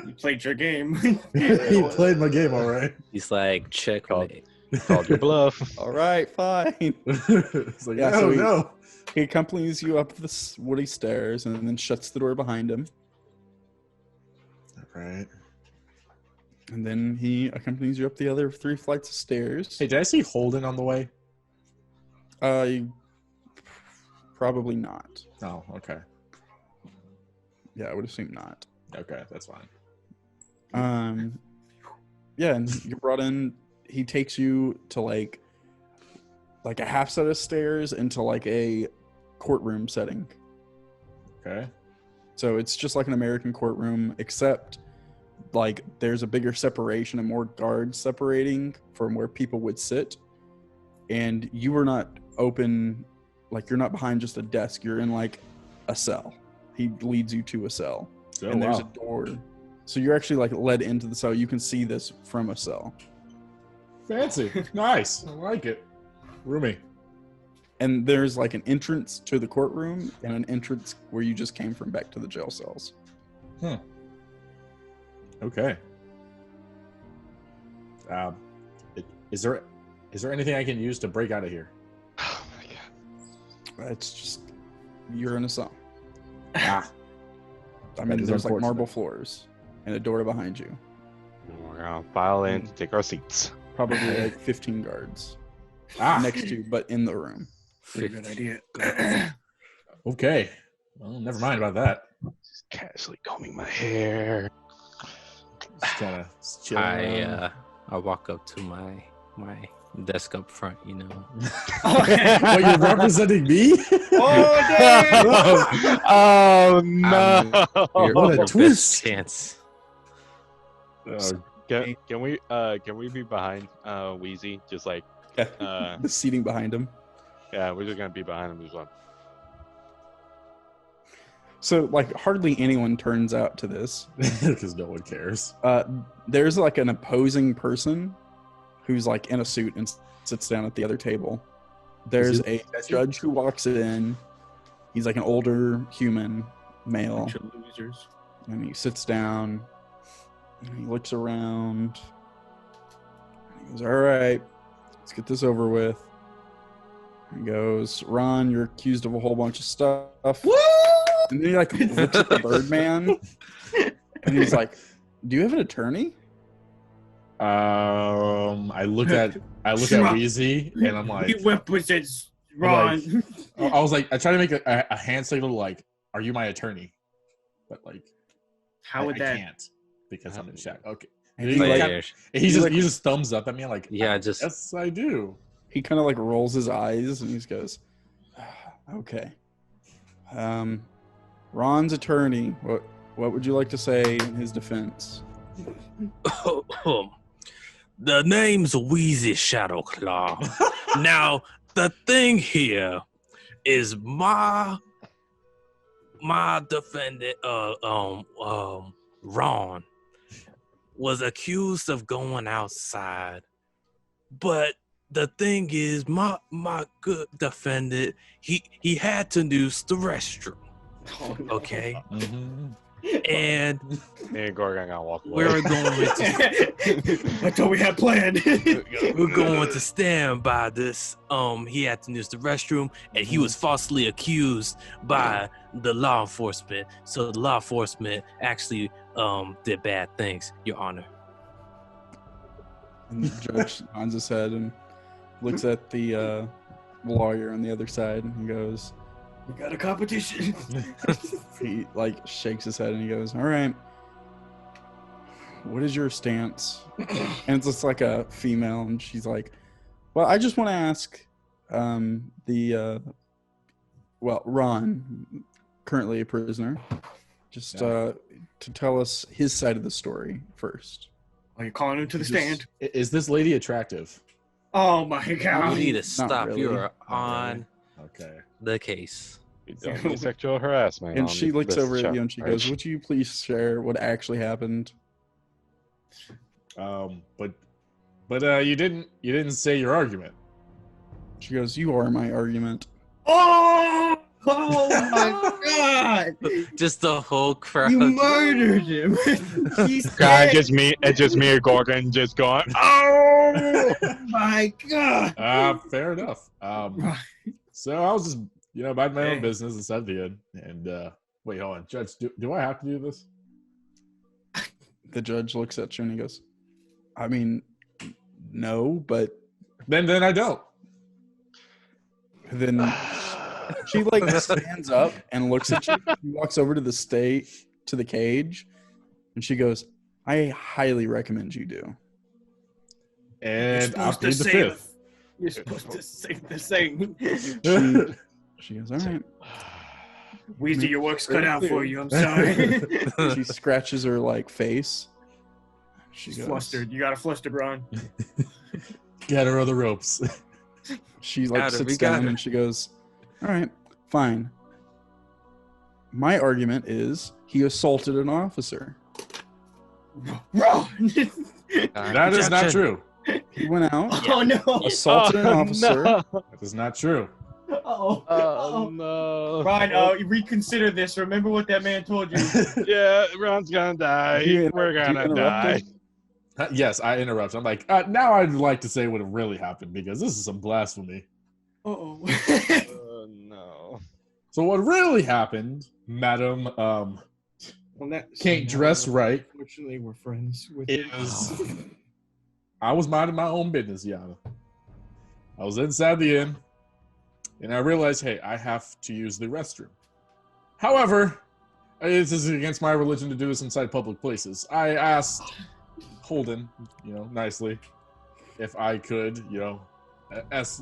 You played your game. He played my game, all right. He's like, checkmate. Called your bluff. All right, fine. It's like, Yeah, no, so he- no. He accompanies you up the woody stairs and then shuts the door behind him. All right. And then he accompanies you up the other 3 flights of stairs. Hey, did I see Holden on the way? Probably not. Oh, okay. Yeah, I would assume not. Okay, that's fine. Yeah, and you're brought in. He takes you to like a half set of stairs into like a courtroom setting. Okay. So it's just like an American courtroom, except like there's a bigger separation and more guards separating from where people would sit. And you are not open, like you're not behind just a desk. You're in like a cell. He leads you to a cell. Oh, And there's wow. a door. So you're actually like led into the cell. You can see this from a cell. Fancy. Nice. I like it. Roomy. And there's like an entrance to the courtroom and an entrance where you just came from back to the jail cells. Okay. Is there anything I can use to break out of here? Oh my god. It's just, you're in a cell. Ah. I mean, That is there's like unfortunate. marble floors and a door behind you. We're gonna file in to take our seats. Probably like 15 guards Ah. next to you, but in the room. Pretty good idea. Okay. Well, never mind about that. Just casually combing my hair. Just kind of chilling around. I walk up to my desk up front, you know. What, you're representing me? Oh damn! Oh no! Your, What a your twist. best chance. Can we be behind Wheezy? Just like The seating behind him. yeah, we're just gonna be behind him as well. So like hardly anyone turns out to this. Because no one cares. There's like an opposing person who's like in a suit and sits down at the other table. There's Is he- a judge who walks in. He's like an older human male, Bunch of losers. and he sits down and he looks around. And he goes, "All right, let's get this over with." He goes, "Ron, you're accused of a whole bunch of stuff." Woo! And then he like looks at the Birdman, and he's like, "Do you have an attorney?" I look at Wheezy and I'm like, He represents Ron. I was like, I try to make a hand signal like, "Are you my attorney?" But like, How would I that? can't because I'm in chat. Okay. And He he, like, Players. He just thumbs up at me like, Yeah, just yes, I do. he kind of like rolls his eyes and he goes, "Okay, Ron's attorney. What would you like to say in his defense?" The name's Wheezy Shadowclaw. Now, the thing here is my defendant, Rahn, was accused of going outside. But the thing is, my good defendant, he had to use the restroom. Okay? Mhm. And Me and Gorgon gonna walk away. we're going to That's what we had planned. we're going to stand by this. He had to use the restroom, and he was falsely accused by the law enforcement. So the law enforcement actually did bad things, Your Honor. And the judge nods his head and looks at the lawyer on the other side, and he goes, We got a competition. He like shakes his head and he goes, "All right, what is your stance?" And it's just like a female, and she's like, "Well, I just want to ask Ron, currently a prisoner, just to tell us his side of the story first." Are you calling him to the stand? Is this lady attractive? Oh my You god. need to Not stop. really. You are Not on Okay. the case. We don't need sexual harassment. And on she looks this over at you and she charge. goes, "Would you please share what actually happened?" But you didn't say your argument. She goes, "You are my argument." Oh! Oh my god! Just the whole crowd. You murdered him. He's God, dead. it's just me, Gordon, just going. Oh! My god. Fair enough. So I was just minding my own business inside the inn, and wait, hold on, Judge, do I have to do this? The judge looks at you and he goes, "I mean, no, but Then I don't. then." She like stands up and looks at you. She walks over to the cage, and she goes, "I highly recommend you do." And I plead the fifth. You're supposed to say the same. She goes, "All right." Weezy, your work's cut out for you. I'm sorry. She scratches her like face. She She's goes, flustered. You got a flustered, Ron. Get her other ropes. She like Got her, we sits got down her. and she goes, "All right, fine. My argument is he assaulted an officer. Ron! That is not true. He went out, Oh no! assaulted an officer. No. That is not true. Oh, Oh no. Ron, reconsider this. Remember what that man told you. Yeah, Ron's gonna die. You We're gonna interrupted? die. Yes, I interrupt. I'm like, now I'd like to say what really happened because this is some blasphemy. Uh-oh. Oh no. So what really happened, madam, can't dress right, Fortunately, we're friends with is I was minding my own business, Yana. I was inside the inn, and I realized, hey, I have to use the restroom. However, this is against my religion to do this inside public places. I asked Holden, nicely, if I could,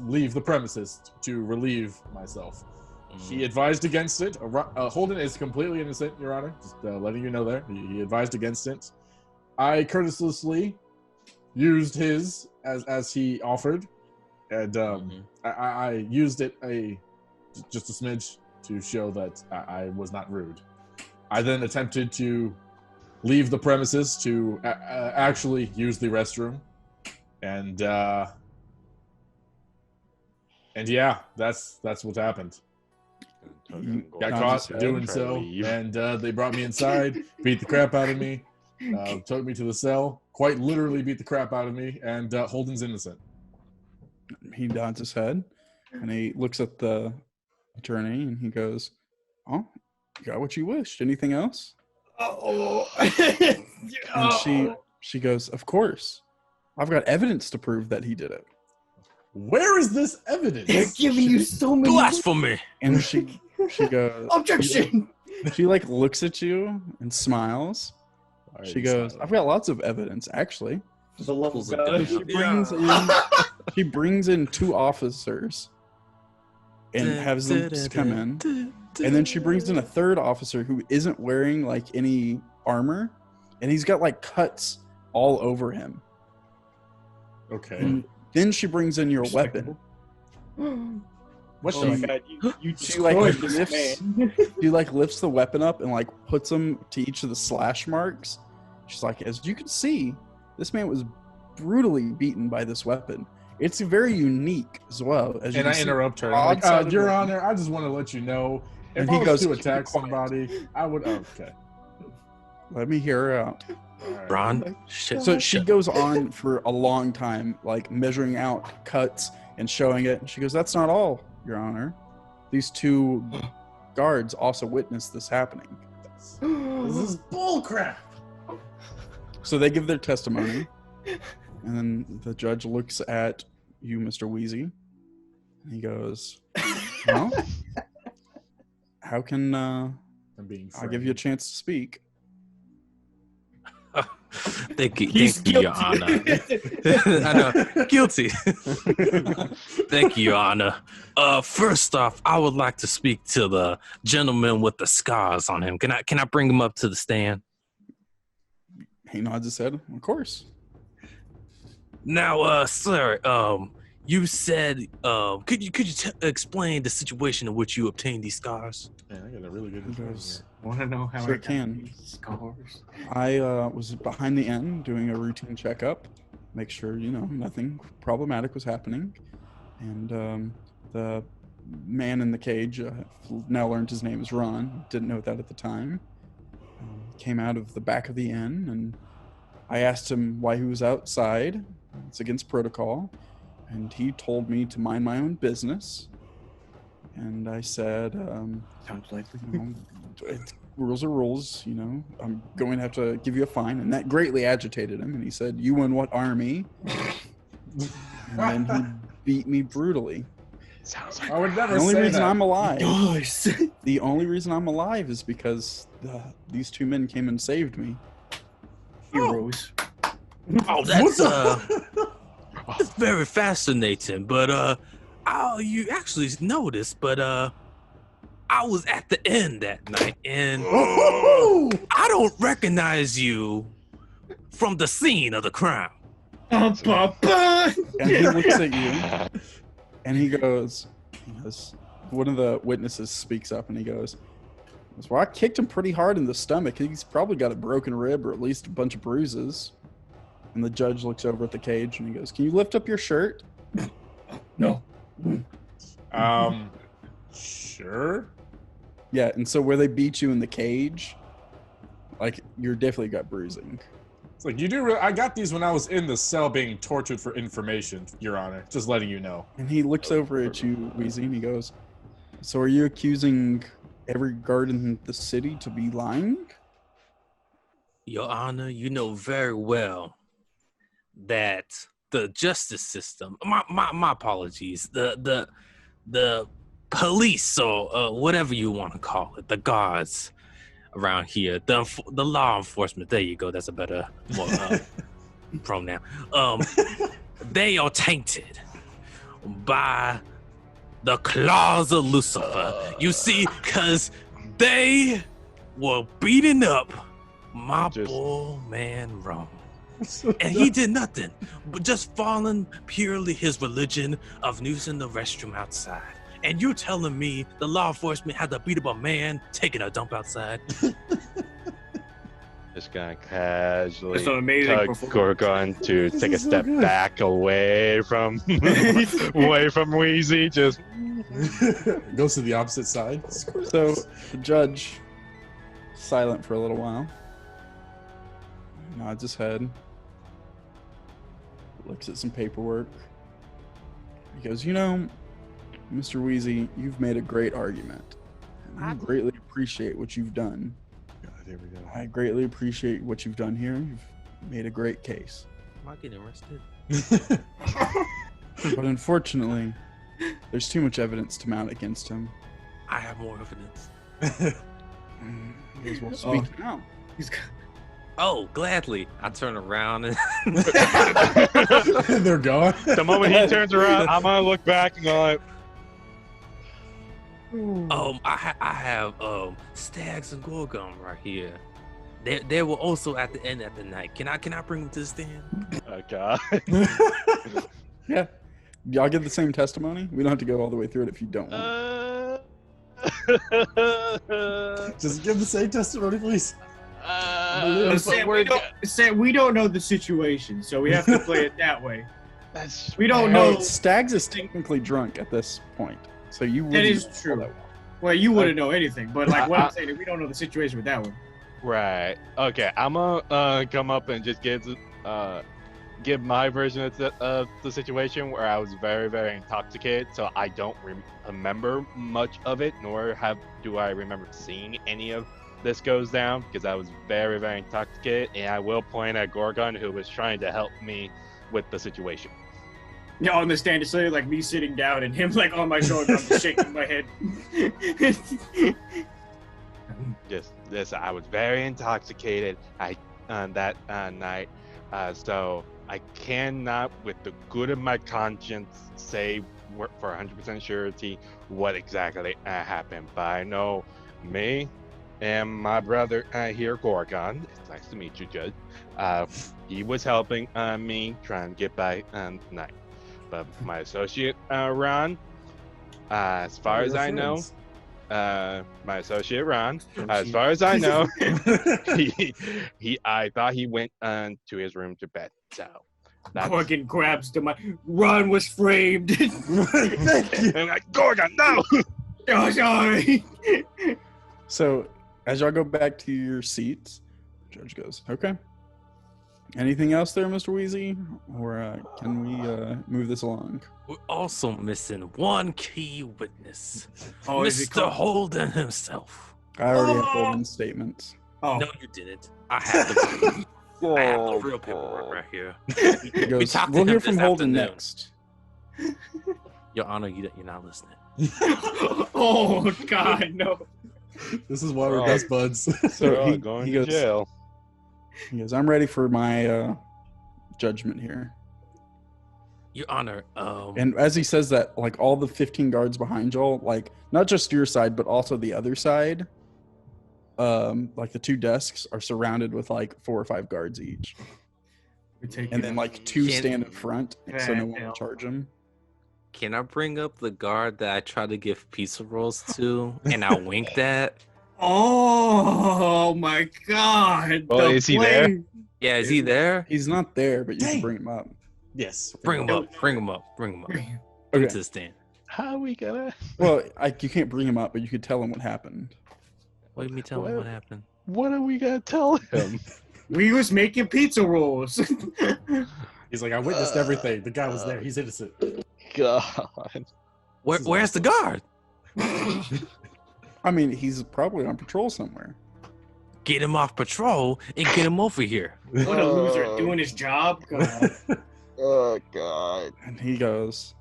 leave the premises to relieve myself. He advised against it. Holden is completely innocent, Your Honor. Just letting you know there. He advised against it. I courteously used his as he offered, and I used it just a smidge to show that I was not rude. I then attempted to leave the premises to actually use the restroom, and yeah, that's what happened. Got caught doing so, and they brought me inside, beat the crap out of me, took me to the cell, quite literally beat the crap out of me, and Holden's innocent. He nods his head and he looks at the attorney and he goes, "Oh, you got what you wished. Anything else?" Oh. And she goes, "Of course. I've got evidence to prove that he did it." Where is this evidence? They're giving you so many. Blasphemy. And she goes, Objection. she like looks at you and smiles. She goes, "I've got lots of evidence, actually." For the love of Pulls a God. gun. She brings in two officers and has them come in. And then she brings in a third officer who isn't wearing like any armor, and he's got like cuts all over him. Okay. And then she brings in your weapon. What's Oh my she? God, you She like destroyed lifts, this man. she like lifts the weapon up and like puts them to each of the slash marks. She's like, "As you can see, this man was brutally beaten by this weapon. It's very unique as well." As you And can I see, interrupt her. broad I'm side like, of Your the- Honor, I just want to let you know, if And I he was goes, to "Keep it attack quiet." somebody, I would. Okay. Let me hear her out. All right. Ron, shit. So she goes on for a long time, like measuring out cuts and showing it. And she goes, "That's not all, Your Honor. These two guards also witnessed this happening." This is bullcrap. So they give their testimony, and then the judge looks at you, Mr. Wheezy, and he goes, "Well, how can being I'll give you a chance to speak. Thank you, He's Your guilty. Honor. I know, guilty. Thank you, Your Honor. First off, I would like to speak to the gentleman with the scars on him. Can I bring him up to the stand? He nods his head. Of course. Now, sir, you said, could you explain the situation in which you obtained these scars? Man, I got a really good He one goes, Want to know how Sure I got can. these scars? I was behind the inn doing a routine checkup, make sure, nothing problematic was happening. And the man in the cage, now learned his name is Rahn, didn't know that at the time, came out of the back of the inn, and I asked him why he was outside. It's against protocol. And he told me to mind my own business. And I said, Sounds likely. rules are rules, I'm going to have to give you a fine. And that greatly agitated him. And he said, you in what army? And then he beat me brutally. Sounds like I would never The only say reason that. I'm alive, Nice. the only reason I'm alive is because these two men came and saved me. Heroes. Oh, that's it's very fascinating. But you actually noticed, but I was at the inn that night, and I don't recognize you from the scene of the crime. And he looks at you, and he goes, one of the witnesses speaks up, and he goes, well, I kicked him pretty hard in the stomach. He's probably got a broken rib or at least a bunch of bruises. And the judge looks over at the cage, and he goes, can you lift up your shirt? No. Sure. Yeah, and so where they beat you in the cage, like, you're definitely got bruising. It's like, I got these when I was in the cell being tortured for information, Your Honor. Just letting you know. And he looks over at you, Wheezy, and he goes, so are you accusing every guard in the city to be lying? Your Honor, you know very well that the justice system, my apologies, the police or whatever you want to call it, the guards around here, the law enforcement, there you go, that's a better pronoun. They are tainted by the claws of Lucifer. You see, because they were beating up my boy man Rahn. And he did nothing but just following purely his religion of using the restroom outside. And you're telling me the law enforcement had to beat up a man taking a dump outside? Just gonna casually That's an amazing tug performance. Gorgon to take a step back away from Wheezy. Just Goes to the opposite side. So the judge, silent for a little while, nods his head, looks at some paperwork. He goes, Mr. Wheezy, you've made a great argument. And I greatly appreciate what you've done. God, here we go. I greatly appreciate what you've done here. You've made a great case. Am I getting arrested? But unfortunately, there's too much evidence to mount against him. I have more evidence. He goes, well, speak now. Oh, gladly. I turn around and They're gone. the moment he turns around, I'm gonna look back and go like, I have Stags and Gorgon right here. They were also at the end of the night. Can I bring them to the stand? oh god. Yeah. Y'all give the same testimony? We don't have to go all the way through it if you don't want. Just give the same testimony, please. Sam, we don't know the situation, so we have to play it that way. That's We don't No, know. Stags is technically drunk at this point, so you That wouldn't is know true. all that well. Well, you wouldn't know anything, but like what I'm saying, we don't know the situation with that one. right. Okay, I'm gonna come up and just give my version of the situation where I was very, very intoxicated, so I don't remember much of it, nor do I remember seeing any of this goes down, because I was very, very intoxicated, and I will point at Gorgon, who was trying to help me with the situation. Yeah, on the stand, it's literally like me sitting down and him like on my shoulder, I'm just shaking my head. I was very intoxicated. That night, so I cannot, with the good of my conscience, say for 100% surety what exactly happened. But I know me and my brother here, Gorgon. It's nice to meet you, Judge. He was helping me try and get by tonight. But my associate Rahn, as far as I know, my associate Rahn, as far as I know, I thought he went to his room to bed. So Gorgon grabs the mic. Ron was framed. Thank you. I'm like, Gorgon, no! Oh, sorry. So as y'all go back to your seats, Judge goes, okay. Anything else there, Mr. Wheezy? Or can we move this along? We're also missing one key witness. Oh, is it Mr. called- Holden himself. I already have Holden's statements. Oh, No, you didn't. I have the real paperwork right here. He goes, talked to we'll him hear from this Holden afternoon. next. Your Honor, you're not listening. oh God, no. This is why we're best buds. So You're going he to goes, jail. I'm ready for my judgment here. Your Honor, And as he says that, like all the 15 guards behind y'all, like not just your side, but also the other side, like the two desks are surrounded with like 4 or 5 guards each. And then like 2 Can't- stand in front, so no one Hell. will charge him. can I bring up the guard that I tried to give pizza rolls to and I winked at? Oh my God. Well, the is he there? flame. Yeah, is he there? He's not there, but you Dang. can bring him up. Yes. Bring him up. Bring him up. Bring him up. Bring him Okay. to the stand. How are we gonna? Well, you can't bring him up, but you could tell him what happened. What did me tell him what happened? What are we gonna tell him? We was making pizza rolls. He's like, I witnessed everything. The guy was there. He's innocent. God. Where's the guard? I mean, he's probably on patrol somewhere. Get him off patrol and get him over here. What a loser doing his job. God. Oh God. And he goes,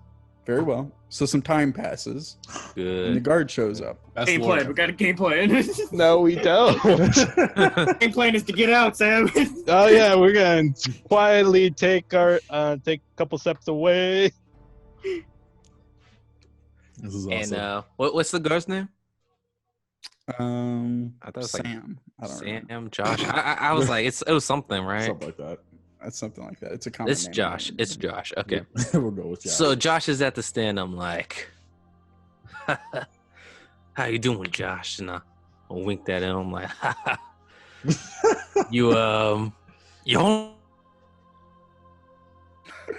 very well. So some time passes, and the Good. guard shows up. That's Game Lord. plan. We got a game plan. No, we don't. Game plan is to get out, Sam. Oh yeah, we're gonna quietly take a couple steps away. This is And awesome. what's the guard's name? I thought it was like Sam. I don't Sam, remember. Josh. I was like, it was something, right? Something like that. That's something like that. It's a common It's name. Josh. It's Josh. Okay. We'll go with Josh. So Josh is at the stand. I'm like, how you doing, Josh? And I winked at him. I'm like, you home?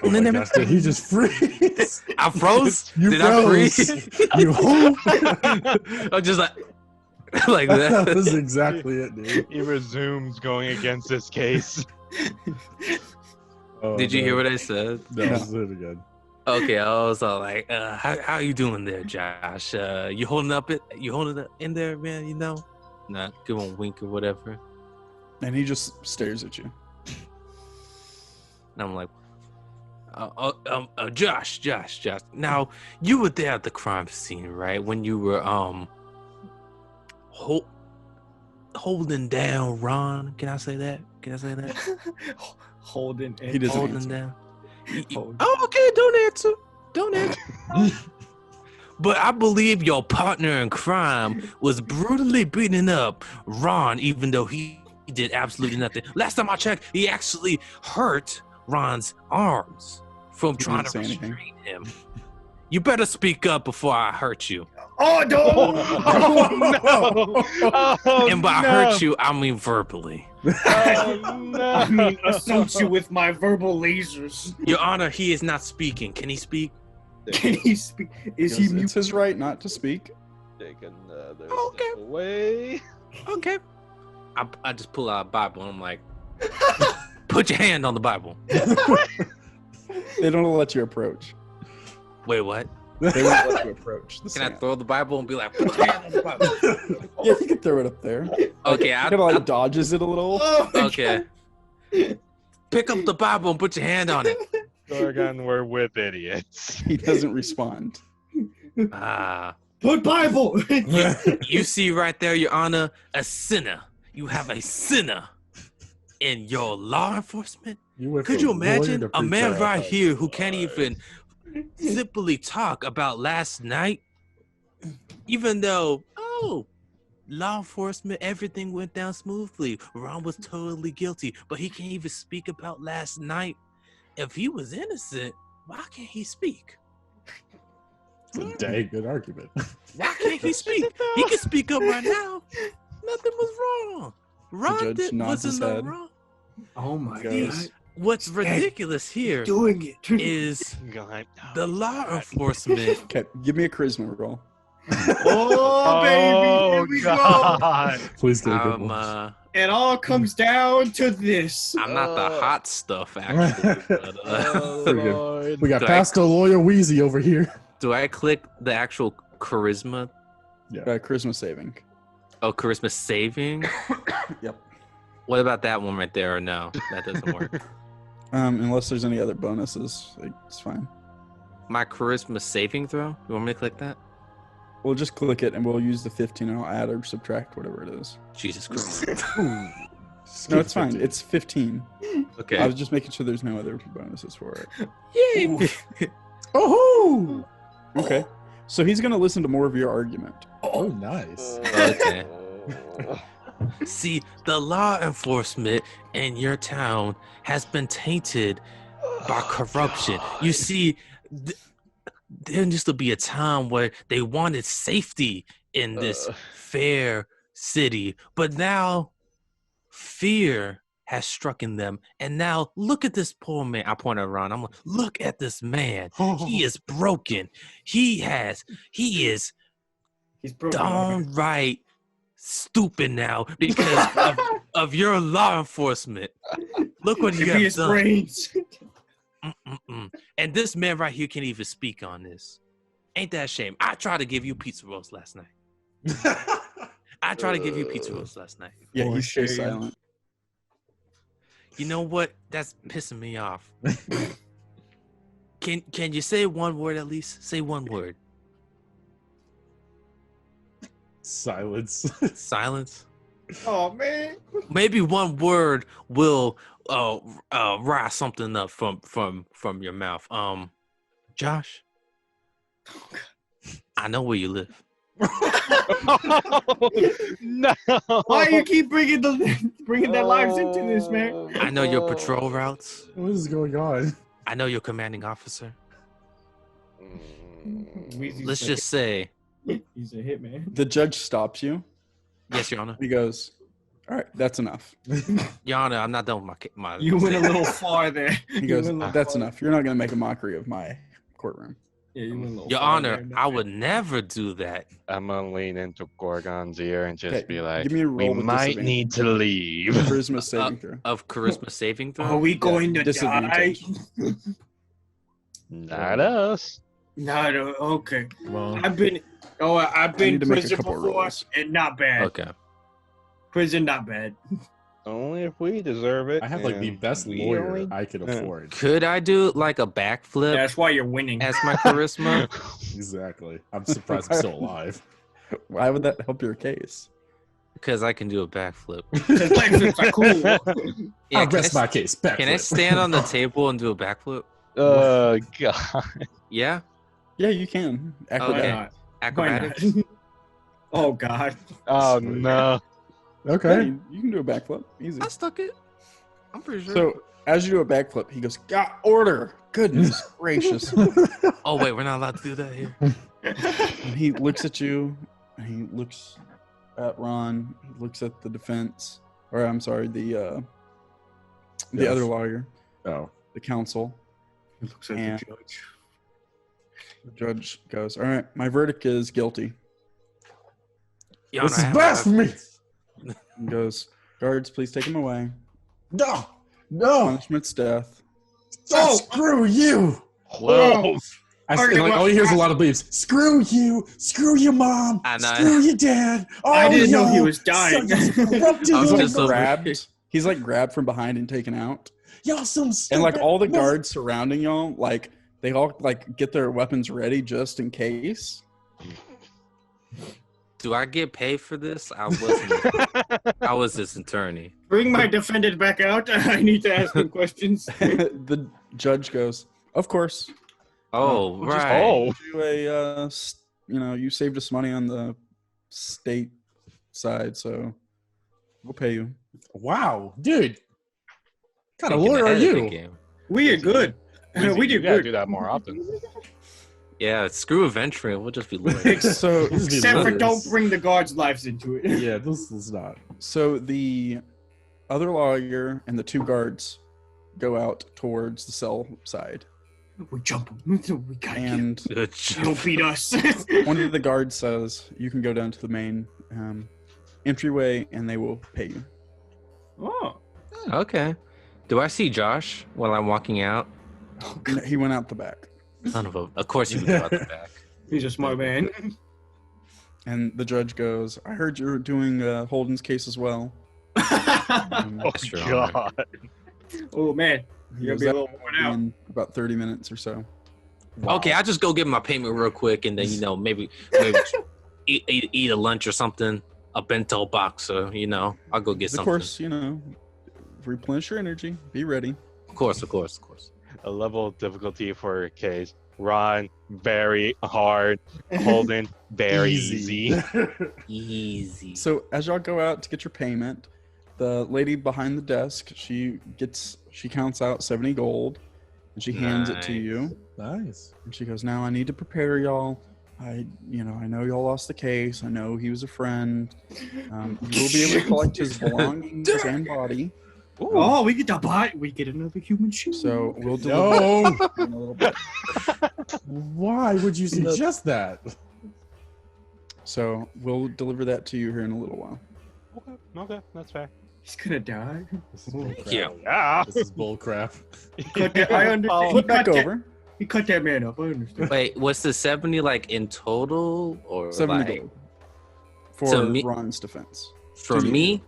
oh my gosh, did he just freeze? I froze. You Did froze. I freeze? You home? I'm just like that. That was exactly it, dude. He resumes going against this case. Oh, Did you man. hear what I said? No, this is it again. Okay, I was all like, how you doing there, Josh? You holding up in there, man? You know, not give him a wink or whatever. And he just stares at you. And I'm like, Josh. Now you were there at the crime scene, right? When you were holding down Ron. Can I say that? Holding. He doesn't Holding answer. down. Hold. Oh, okay. Don't answer. But I believe your partner in crime was brutally beating up Ron, even though he did absolutely nothing. Last time I checked, he actually hurt Ron's arms from He trying didn't to say anything. restrain him. You better speak up before I hurt you. Oh no! Oh, no! Oh, And by no! hurt you, I mean verbally. Oh, no! I mean, assault you with my verbal lasers. Your Honor, he is not speaking. Can he speak? Can he speak? Is he It's mute? his right not to speak. Take another Okay. step away. Okay. I just pull out a Bible and I'm like, put your hand on the Bible. They don't let you approach. Wait, what? They won't let you approach. The Can I stand. throw the Bible and be like, put your hand on the Bible? Yeah, you can throw it up there. Okay, He I, kind of like dodges it a little. Oh, my okay. Pick up the Bible and put your hand on it. Gorgon, we're with idiots. He doesn't respond. Ah, Put Bible. You see right there, Your Honor, a sinner. You have a sinner in your law enforcement. Could you imagine a man right here who can't even simply talk about last night, even though law enforcement, everything went down smoothly. Ron was totally guilty, but he can't even speak about last night. If he was innocent, why can't he speak? It's a dang good argument. Why can't he speak? He can speak up right now. Nothing was wrong. Ron wasn't no wrong. Oh my Goes, God. What's ridiculous here Doing it. is the law enforcement. Okay, give me a charisma roll. Oh, baby. Here we go. Please get a good one. It all comes down to this. I'm not the hot stuff, actually. But, We got Pastor Lawyer Wheezy over here. do I click the actual charisma? Charisma saving. Oh, charisma saving? Yep. What about that one right there? Or no, that doesn't work. Unless there's any other bonuses, it's fine. My charisma saving throw? You want me to click that? We'll just click it and we'll use the 15 and I'll add or subtract whatever it is. Jesus Christ. No, it's fine. It's 15. Okay. I was just making sure there's no other bonuses for it. Yay! Oh! Okay. So he's going to listen to more of your argument. Oh, nice. Okay. See, the law enforcement in your town has been tainted by corruption. You see, there used to be a time where they wanted safety in this fair city, but now fear has struck in them. And now look at this poor man. I point around. I'm like, look at this man. He is broken. He is He's broken. downright stupid now because of your law enforcement. Look what you have done. Brains. And this man right here can't even speak on this. Ain't that a shame? I tried to give you pizza rolls last night. Yeah, For he's so shame. silent. You know what? That's pissing me off. Can you say one word at least? Say one word. Silence. Silence. Oh man. Maybe one word will rise something up from your mouth. Josh. I know where you live. No. Why you keep bringing their lives into this, man? I know your patrol routes. What is going on? I know your commanding officer. Weezy's Let's a just say, he's a hitman. The judge stops you. yes, Your Honor. He goes, all right, that's enough. Your Honor, I'm not done with my. You went a little far there. He goes, that's enough. You're not going to make a mockery of my courtroom. Yeah, you went a little Your far Honor, there, I man. would never do that. I'm gonna lean into Gorgon's ear and just Okay, be like, give me a we roll with might need to leave. Charisma saving throw. Of charisma saving throw. Are we going to die? disadvantage. Not us. Not okay. Come on. I've been I in need to make a prison couple before, rolls. and not bad. Okay. Prison, not bad. Only if we deserve it. I have like the and best we lawyer only- I could afford. Could I do like a backflip That's why you're winning. as my charisma? Exactly. I'm surprised I'm still alive. Why would that help your case? Because I can do a backflip. Because backflips are cool. Yeah, I'll can I rest my case. Backflip. Can I stand on the table and do a backflip? Oh God. Yeah? Yeah, you can. Why Acrobatic. Okay. not? Why Acrobatics? not? Oh God. Oh Sweet. no. Yeah, Okay. you can do a backflip. Easy. I stuck it. I'm pretty sure. So as you do a backflip, he goes, "Got order." Goodness gracious. Oh, wait, we're not allowed to do that here. And he looks at you, and he looks at Ron. He looks at the defense, or I'm sorry, the Yes. other lawyer, Oh. the counsel. Looks like And- the judge. The judge goes, "All right, my verdict is guilty." Your This Honor, I is have blasphemy. He goes, "Guards, please take him away. No. No. Punishment's death." Oh, screw you. Whoa. All you hear is a lot of bleeps. Screw you, mom. I know. Screw you, dad. Oh, I didn't know he y'all was dying. suck corrupted I was He's just like over grabbed. He's like grabbed from behind and taken out. Y'all some stupid. And like all the mother- guards surrounding y'all, like they all like get their weapons ready just in case. Do I get paid for this? I was this attorney. Bring my defendant back out. I need to ask him questions. The judge goes, "Of course." Oh, We'll just right. give you a, you saved us money on the state side, so we'll pay you. Wow, dude. What kind of Thinking lawyer are ahead of the you? game. We are good. We do You gotta good. do that more often. Yeah, screw adventuring. We'll just be lawyers. So, Except for lawyers. don't bring the guards' lives into it. Yeah, this is not. so the other lawyer and the two guards go out towards the cell side, We jump him. We got you. and Good job. Don't beat us. one of the guards says, "You can go down to the main entryway, and they will pay you." Oh. Okay. Do I see Josh while I'm walking out? He went out the back, Son of a. Of course you would go out the back. He's a smart man. and the judge goes, "I heard you're doing Holden's case as well." Oh That's your honor. god. Oh man. He You're goes, gonna be a "That little will worn be out. in about 30 minutes or so. Okay, I'll just go get my payment real quick, and then maybe eat a lunch or something, a bento box, or I'll go get Of something. course, replenish your energy. Be ready. Of course. A level of difficulty for a case. Ron, very hard. Holden, very easy. Easy. So as y'all go out to get your payment, the lady behind the desk, she counts out 70 gold, and she hands it to Nice. you. Nice. And she goes, "Now I need to prepare y'all. I know y'all lost the case. I know he was a friend. You will be able to collect his belongings and body. Oh, we get the bot. We get another human shoe. So we'll deliver No. in a little bit. Why would you suggest that? So we'll deliver that to you here in a little while." Okay, that's fair. He's gonna die. This is bull crap. Yeah. Yeah. This is bull crap. Cut that, I understand. Flip back over. He cut that man up. I understand. Wait, what's the 70 like in total, or 70 like gold for So me- Ron's defense. for To you. me?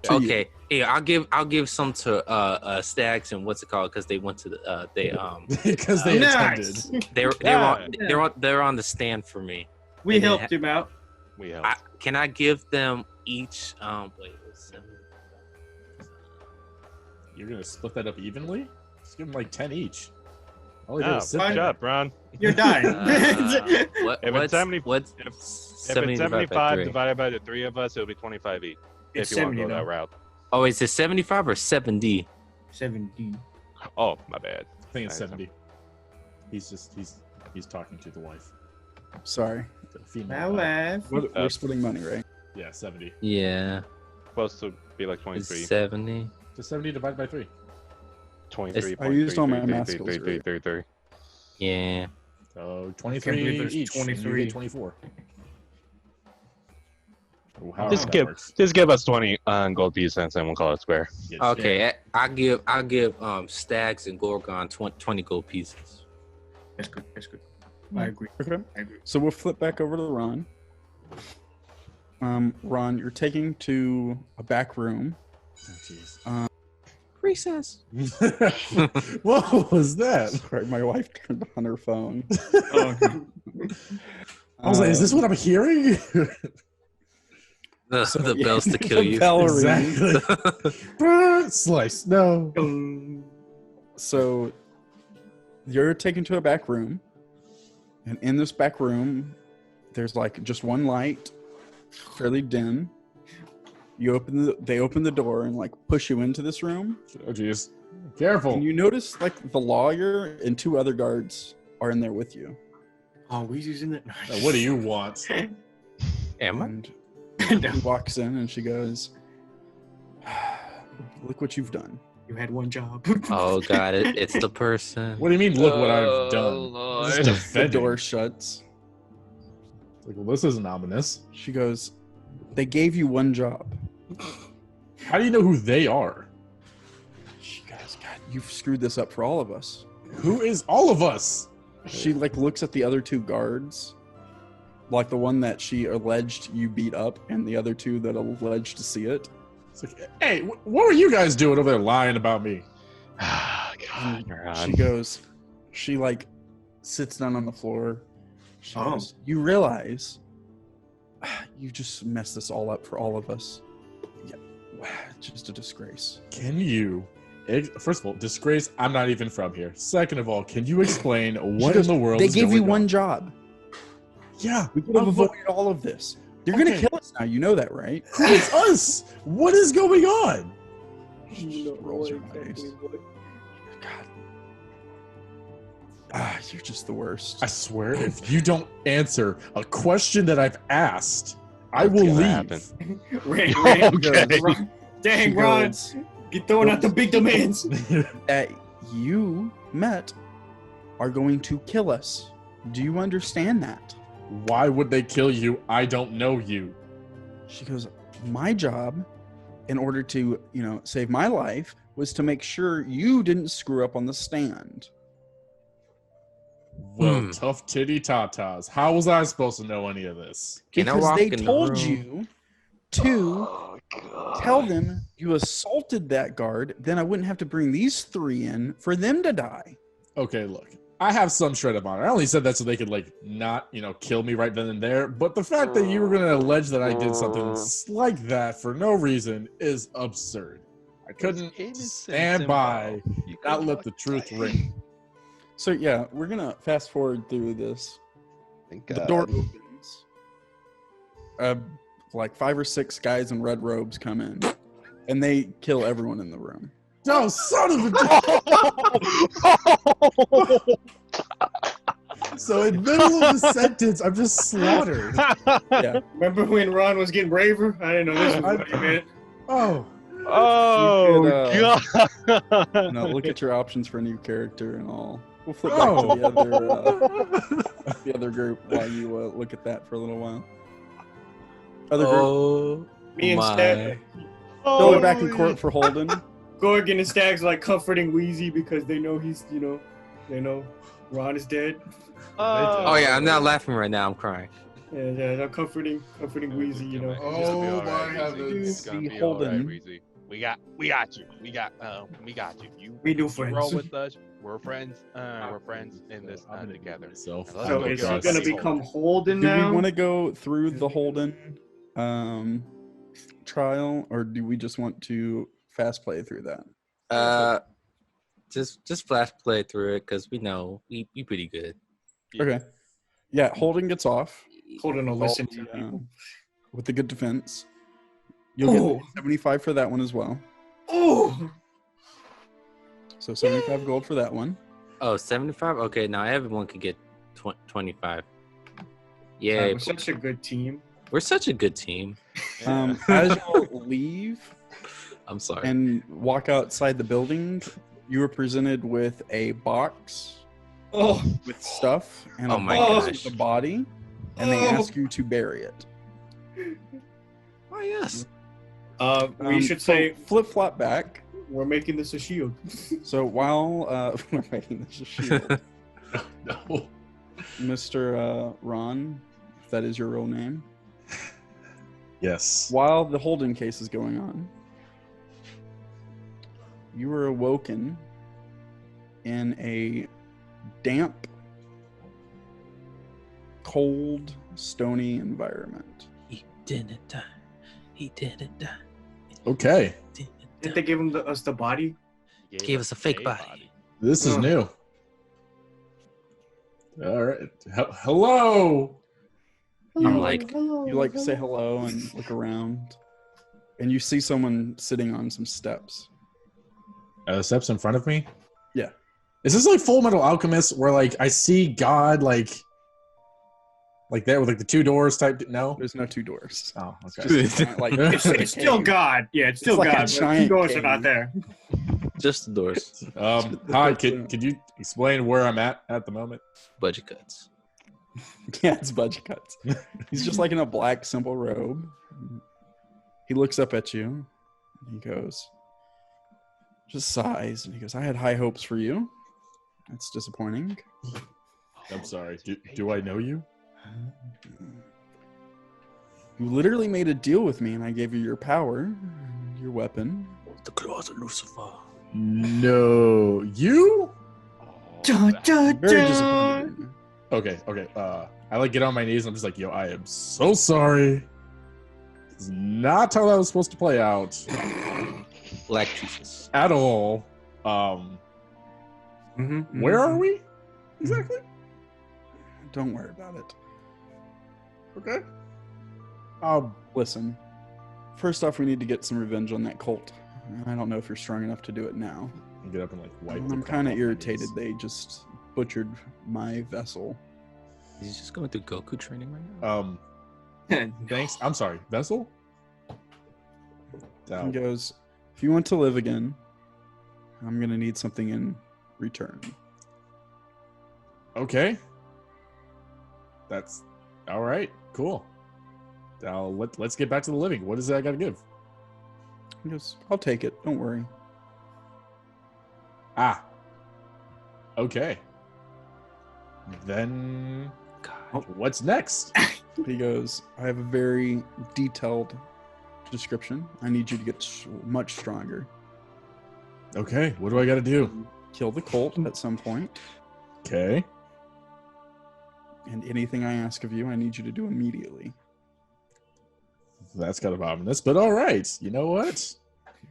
To you. Okay, yeah, I'll give some to Stags and what's it called? Because they went to the Because they Nice. attended. they're on the stand for me. We And then helped him out. We help. Can I give them each? What's 70? You're gonna split that up evenly? Just give them like 10 each. All they Oh, did was sit good there. job, Ron. You're dying. What, If it's what's 70 what's if 70 it's divided by 75 three? divided by the three of us, it'll be 25 each. It's If you want to 70 go that now. route. Oh, is it 75 or 70? 70. Oh, my bad. I think it's Nice. 70. He's talking to the wife. Sorry. The female. My wife. wife. We're splitting money, right? Yeah, 70. Yeah, Supposed to be like it's 23. 70. Just 70 divided by 3. 23. I used all my math skills earlier. Yeah. So Can't believe 23 there's each. 23. 23. 24. Oh, how Just that give works. just give us 20 gold pieces and we'll call it square. Yes. Okay, I'll give Stags and Gorgon 20 gold pieces. That's good. That's good. I agree. Okay. I agree. So we'll flip back over to Ron. Ron, you're taking to a back room. Oh, jeez. Recess. What was that? Sorry, my wife turned on her phone. Oh, okay. I was like, is this what I'm hearing? The bells to kill The you. bell rings. Exactly. Slice. No. So you're taken to a back room, and in this back room, there's like just one light, fairly dim. They open the door and like push you into this room, Oh, jeez. Careful. and you notice like the lawyer and two other guards are in there with you. Oh, Weezy's in it. Now, what do you want? Am I? And she walks in and she goes, "Look what you've done." You had one job. Oh, got it. It's the person. What do you mean, look what I've done? Lord. This is The defending. door shuts. Like, well, this isn't ominous. She goes, "They gave you one job." How do you know who they are? She goes, "God, you've screwed this up for all of us." Who is all of us? She like looks at the other two guards, like the one that she alleged you beat up, and the other two that alleged to see it. It's like, hey, what were you guys doing over there lying about me? God, She goes, she like sits down on the floor. She Oh. goes, "You realize You just messed this all up for all of us. Yeah, just a disgrace. Can you, first of all, disgrace, I'm not even from here. Second of all, can you explain what in the world They is gave you going one on? job. Yeah. We could have avoided all of this. They're going to kill us now. You know that, right? Who is us? What is going on? Rolls your eyes. God. You're just the worst. I swear, if you don't answer a question that I've asked, I What's will gonna leave. happen? Ran. Dang, She Ron. goes, Get throwing out the big demands. that you met are going to kill us. Do you understand that? Why would they kill you? I don't know you. She goes, my job, in order to, save my life, was to make sure you didn't screw up on the stand. Well, tough titty tatas. How was I supposed to know any of this? Can I Because walk they in the told room? you to tell them you assaulted that guard, then I wouldn't have to bring these 3 in for them to die. Okay, look. I have some shred of honor. I only said that so they could, not, kill me right then and there. But the fact that you were going to allege that I did something like that for no reason is absurd. I couldn't stand by, not let the truth ring. So yeah, we're gonna fast forward through this. Thank The God. door opens. Like 5 or 6 guys in red robes come in, and they kill everyone in the room. No, son of a... So in the middle of the sentence, I'm just slaughtered. Yeah. Remember when Ron was getting braver? I didn't know this was what he meant. Oh. Oh, You could, God. No, look at your options for a new character and all. We'll flip back to the other group while you look at that for a little while. Other group. Oh Me and my. Stag, Still back in court for Holden. Gorgon and Stag's like comforting Wheezy because they know he's, they know Ron is dead. Oh yeah, I'm not laughing right now. I'm crying. Yeah, they're comforting Wheezy, Oh, my heavens. It's gonna Be be all right, Holden. Weezy. We got you. We got you. We do You friends. roll with us. We're friends. We're friends in this together. Myself. Let's So go is get he our gonna buddy become Holden. Holden Do now? we want to go through the Holden trial, or do we just want to fast play through that? Just flash play through it because we know we pretty good. Okay. Yeah, Holden gets off. Holden will listen to Uh, people. with the good defense. You'll Oh. get 75 for that one as well. Oh! So 75 gold for that one. Oh, 75? Okay, now everyone could get 25. Yeah, We're such a good team. we're such a good team. As you leave I'm sorry. and walk outside the building, you are presented with a box Oh! with stuff and Oh a my box gosh. with a body, and they ask you to bury it. Oh yes. We should say flip flop back. we're making this a shield. So while we're making this a shield, No. Mr. Ron, if that is your real name, Yes. while the Holden case is going on, you were awoken in a damp, cold, stony environment. He didn't die. He didn't die. Okay. Didn't Did die. they give him us the body? Gave us a fake body. This is Oh. new. All right. Hello. I'm like, You like say hello and look around, and you see someone sitting on some steps. Steps in front of me. Yeah. Is this like Full Metal Alchemist, where I see God like there with the 2 doors type? No. There's no 2 doors. Oh, It's okay. just a giant, like It's still God. Yeah, it's still like a God. But giant two doors are cave. not there. just the doors. Hi. Could you explain where I'm at the moment? Budget cuts. Yeah, it's budget cuts. He's just like in a black, simple robe. He looks up at you, and he goes, just sighs, and he goes, I had high hopes for you. That's disappointing. I'm sorry. Do I know you? You literally made a deal with me, and I gave you your power, your weapon. The claws of Lucifer. No. You? Oh, Dun, dun, Very dun. disappointed in you. Okay. I like get on my knees and I'm just like, yo, I am so sorry. This is not how that was supposed to play out Black Jesus. at all. Where are we exactly? Don't worry about it. Okay. Listen. First off, we need to get some revenge on that cult. I don't know if you're strong enough to do it now. Get up and like wipe. I'm kind of irritated. They just butchered my vessel. He's just going through Goku training right now. Thanks. I'm sorry. Vessel. He goes, if you want to live again, I'm gonna need something in return. Okay. That's all right. Cool. Let's get back to the living. What is it I gotta give? He goes, I'll take it. Don't worry. Okay. Then God. what's next? He goes, I have a very detailed description. I need you to get much stronger. Okay. What do I gotta do? Kill the cult at some point. Okay. And anything I ask of you, I need you to do immediately. That's kind of ominous, but all right. You know what?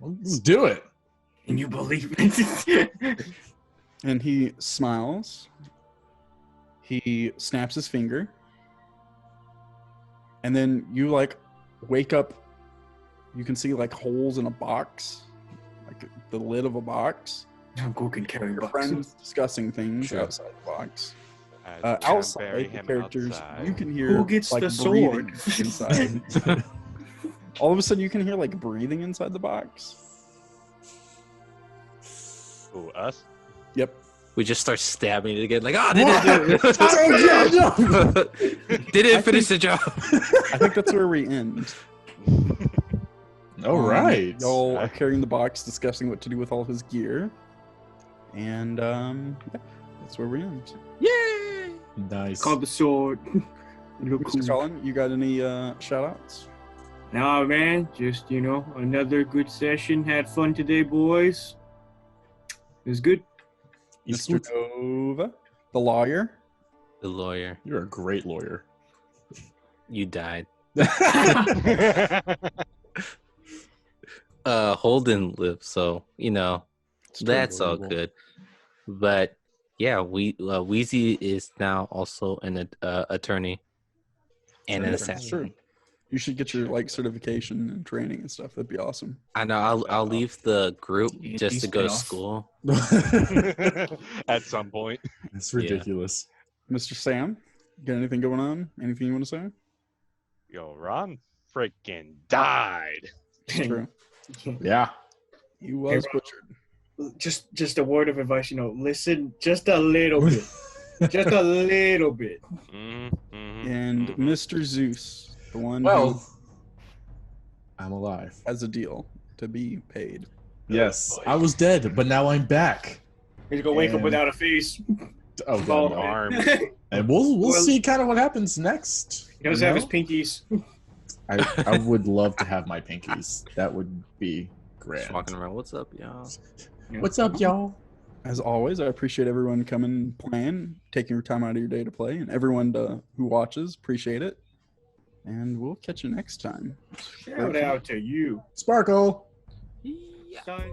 Let's do it. And you believe it? And he smiles. He snaps his finger. And then you like wake up. You can see like holes in a box, like the lid of a box. Who can carry Your boxes? friends discussing things Sure. outside the box. Bury Outside, the him characters, outside. you can hear Who gets like the breathing sword? inside. All of a sudden, you can hear like breathing inside the box. Who, us? Yep. We just start stabbing it again, like, oh, they didn't do it. They didn't finish the job. I think that's where we end. All right. Y'all are carrying the box, discussing what to do with all his gear. And yeah, that's where we end. Yay! Nice. Called the sword. Look Mr. cool. Colin, you got any shout outs? Nah, man. Just, another good session. Had fun today, boys. It was good. Mr. Nova, the lawyer. The lawyer. You're a great lawyer. You died. Holden lived, so that's all terrible. good. But yeah, Wheezy is now also an attorney and an That's assassin. true. You should get your certification and training and stuff. That'd be awesome. I know. I'll leave the group Yeah, just to go to spin-off. school. At some point. It's ridiculous. Mr. Sam, got anything going on? Anything you want to say? Yo, Ron freaking died. It's true. Yeah. He was Hey, butchered. Just a word of advice, listen just a little bit. Just a little bit. And Mr. Zeus, the one who Well, I'm alive. has a deal to be paid. Yes, I was dead, but now I'm back. He's gonna wake up And- without a face. Oh, Oh, God, no. Arm. And we'll Well- see kind of what happens next. He does you have know? his pinkies. I would love to have my pinkies. That would be grand. Just walking around. What's up, y'all? What's up, y'all? As always, I appreciate everyone coming, playing, taking your time out of your day to play, and everyone who watches, appreciate it. And we'll catch you next time. Shout out to you. Sparkle. Son.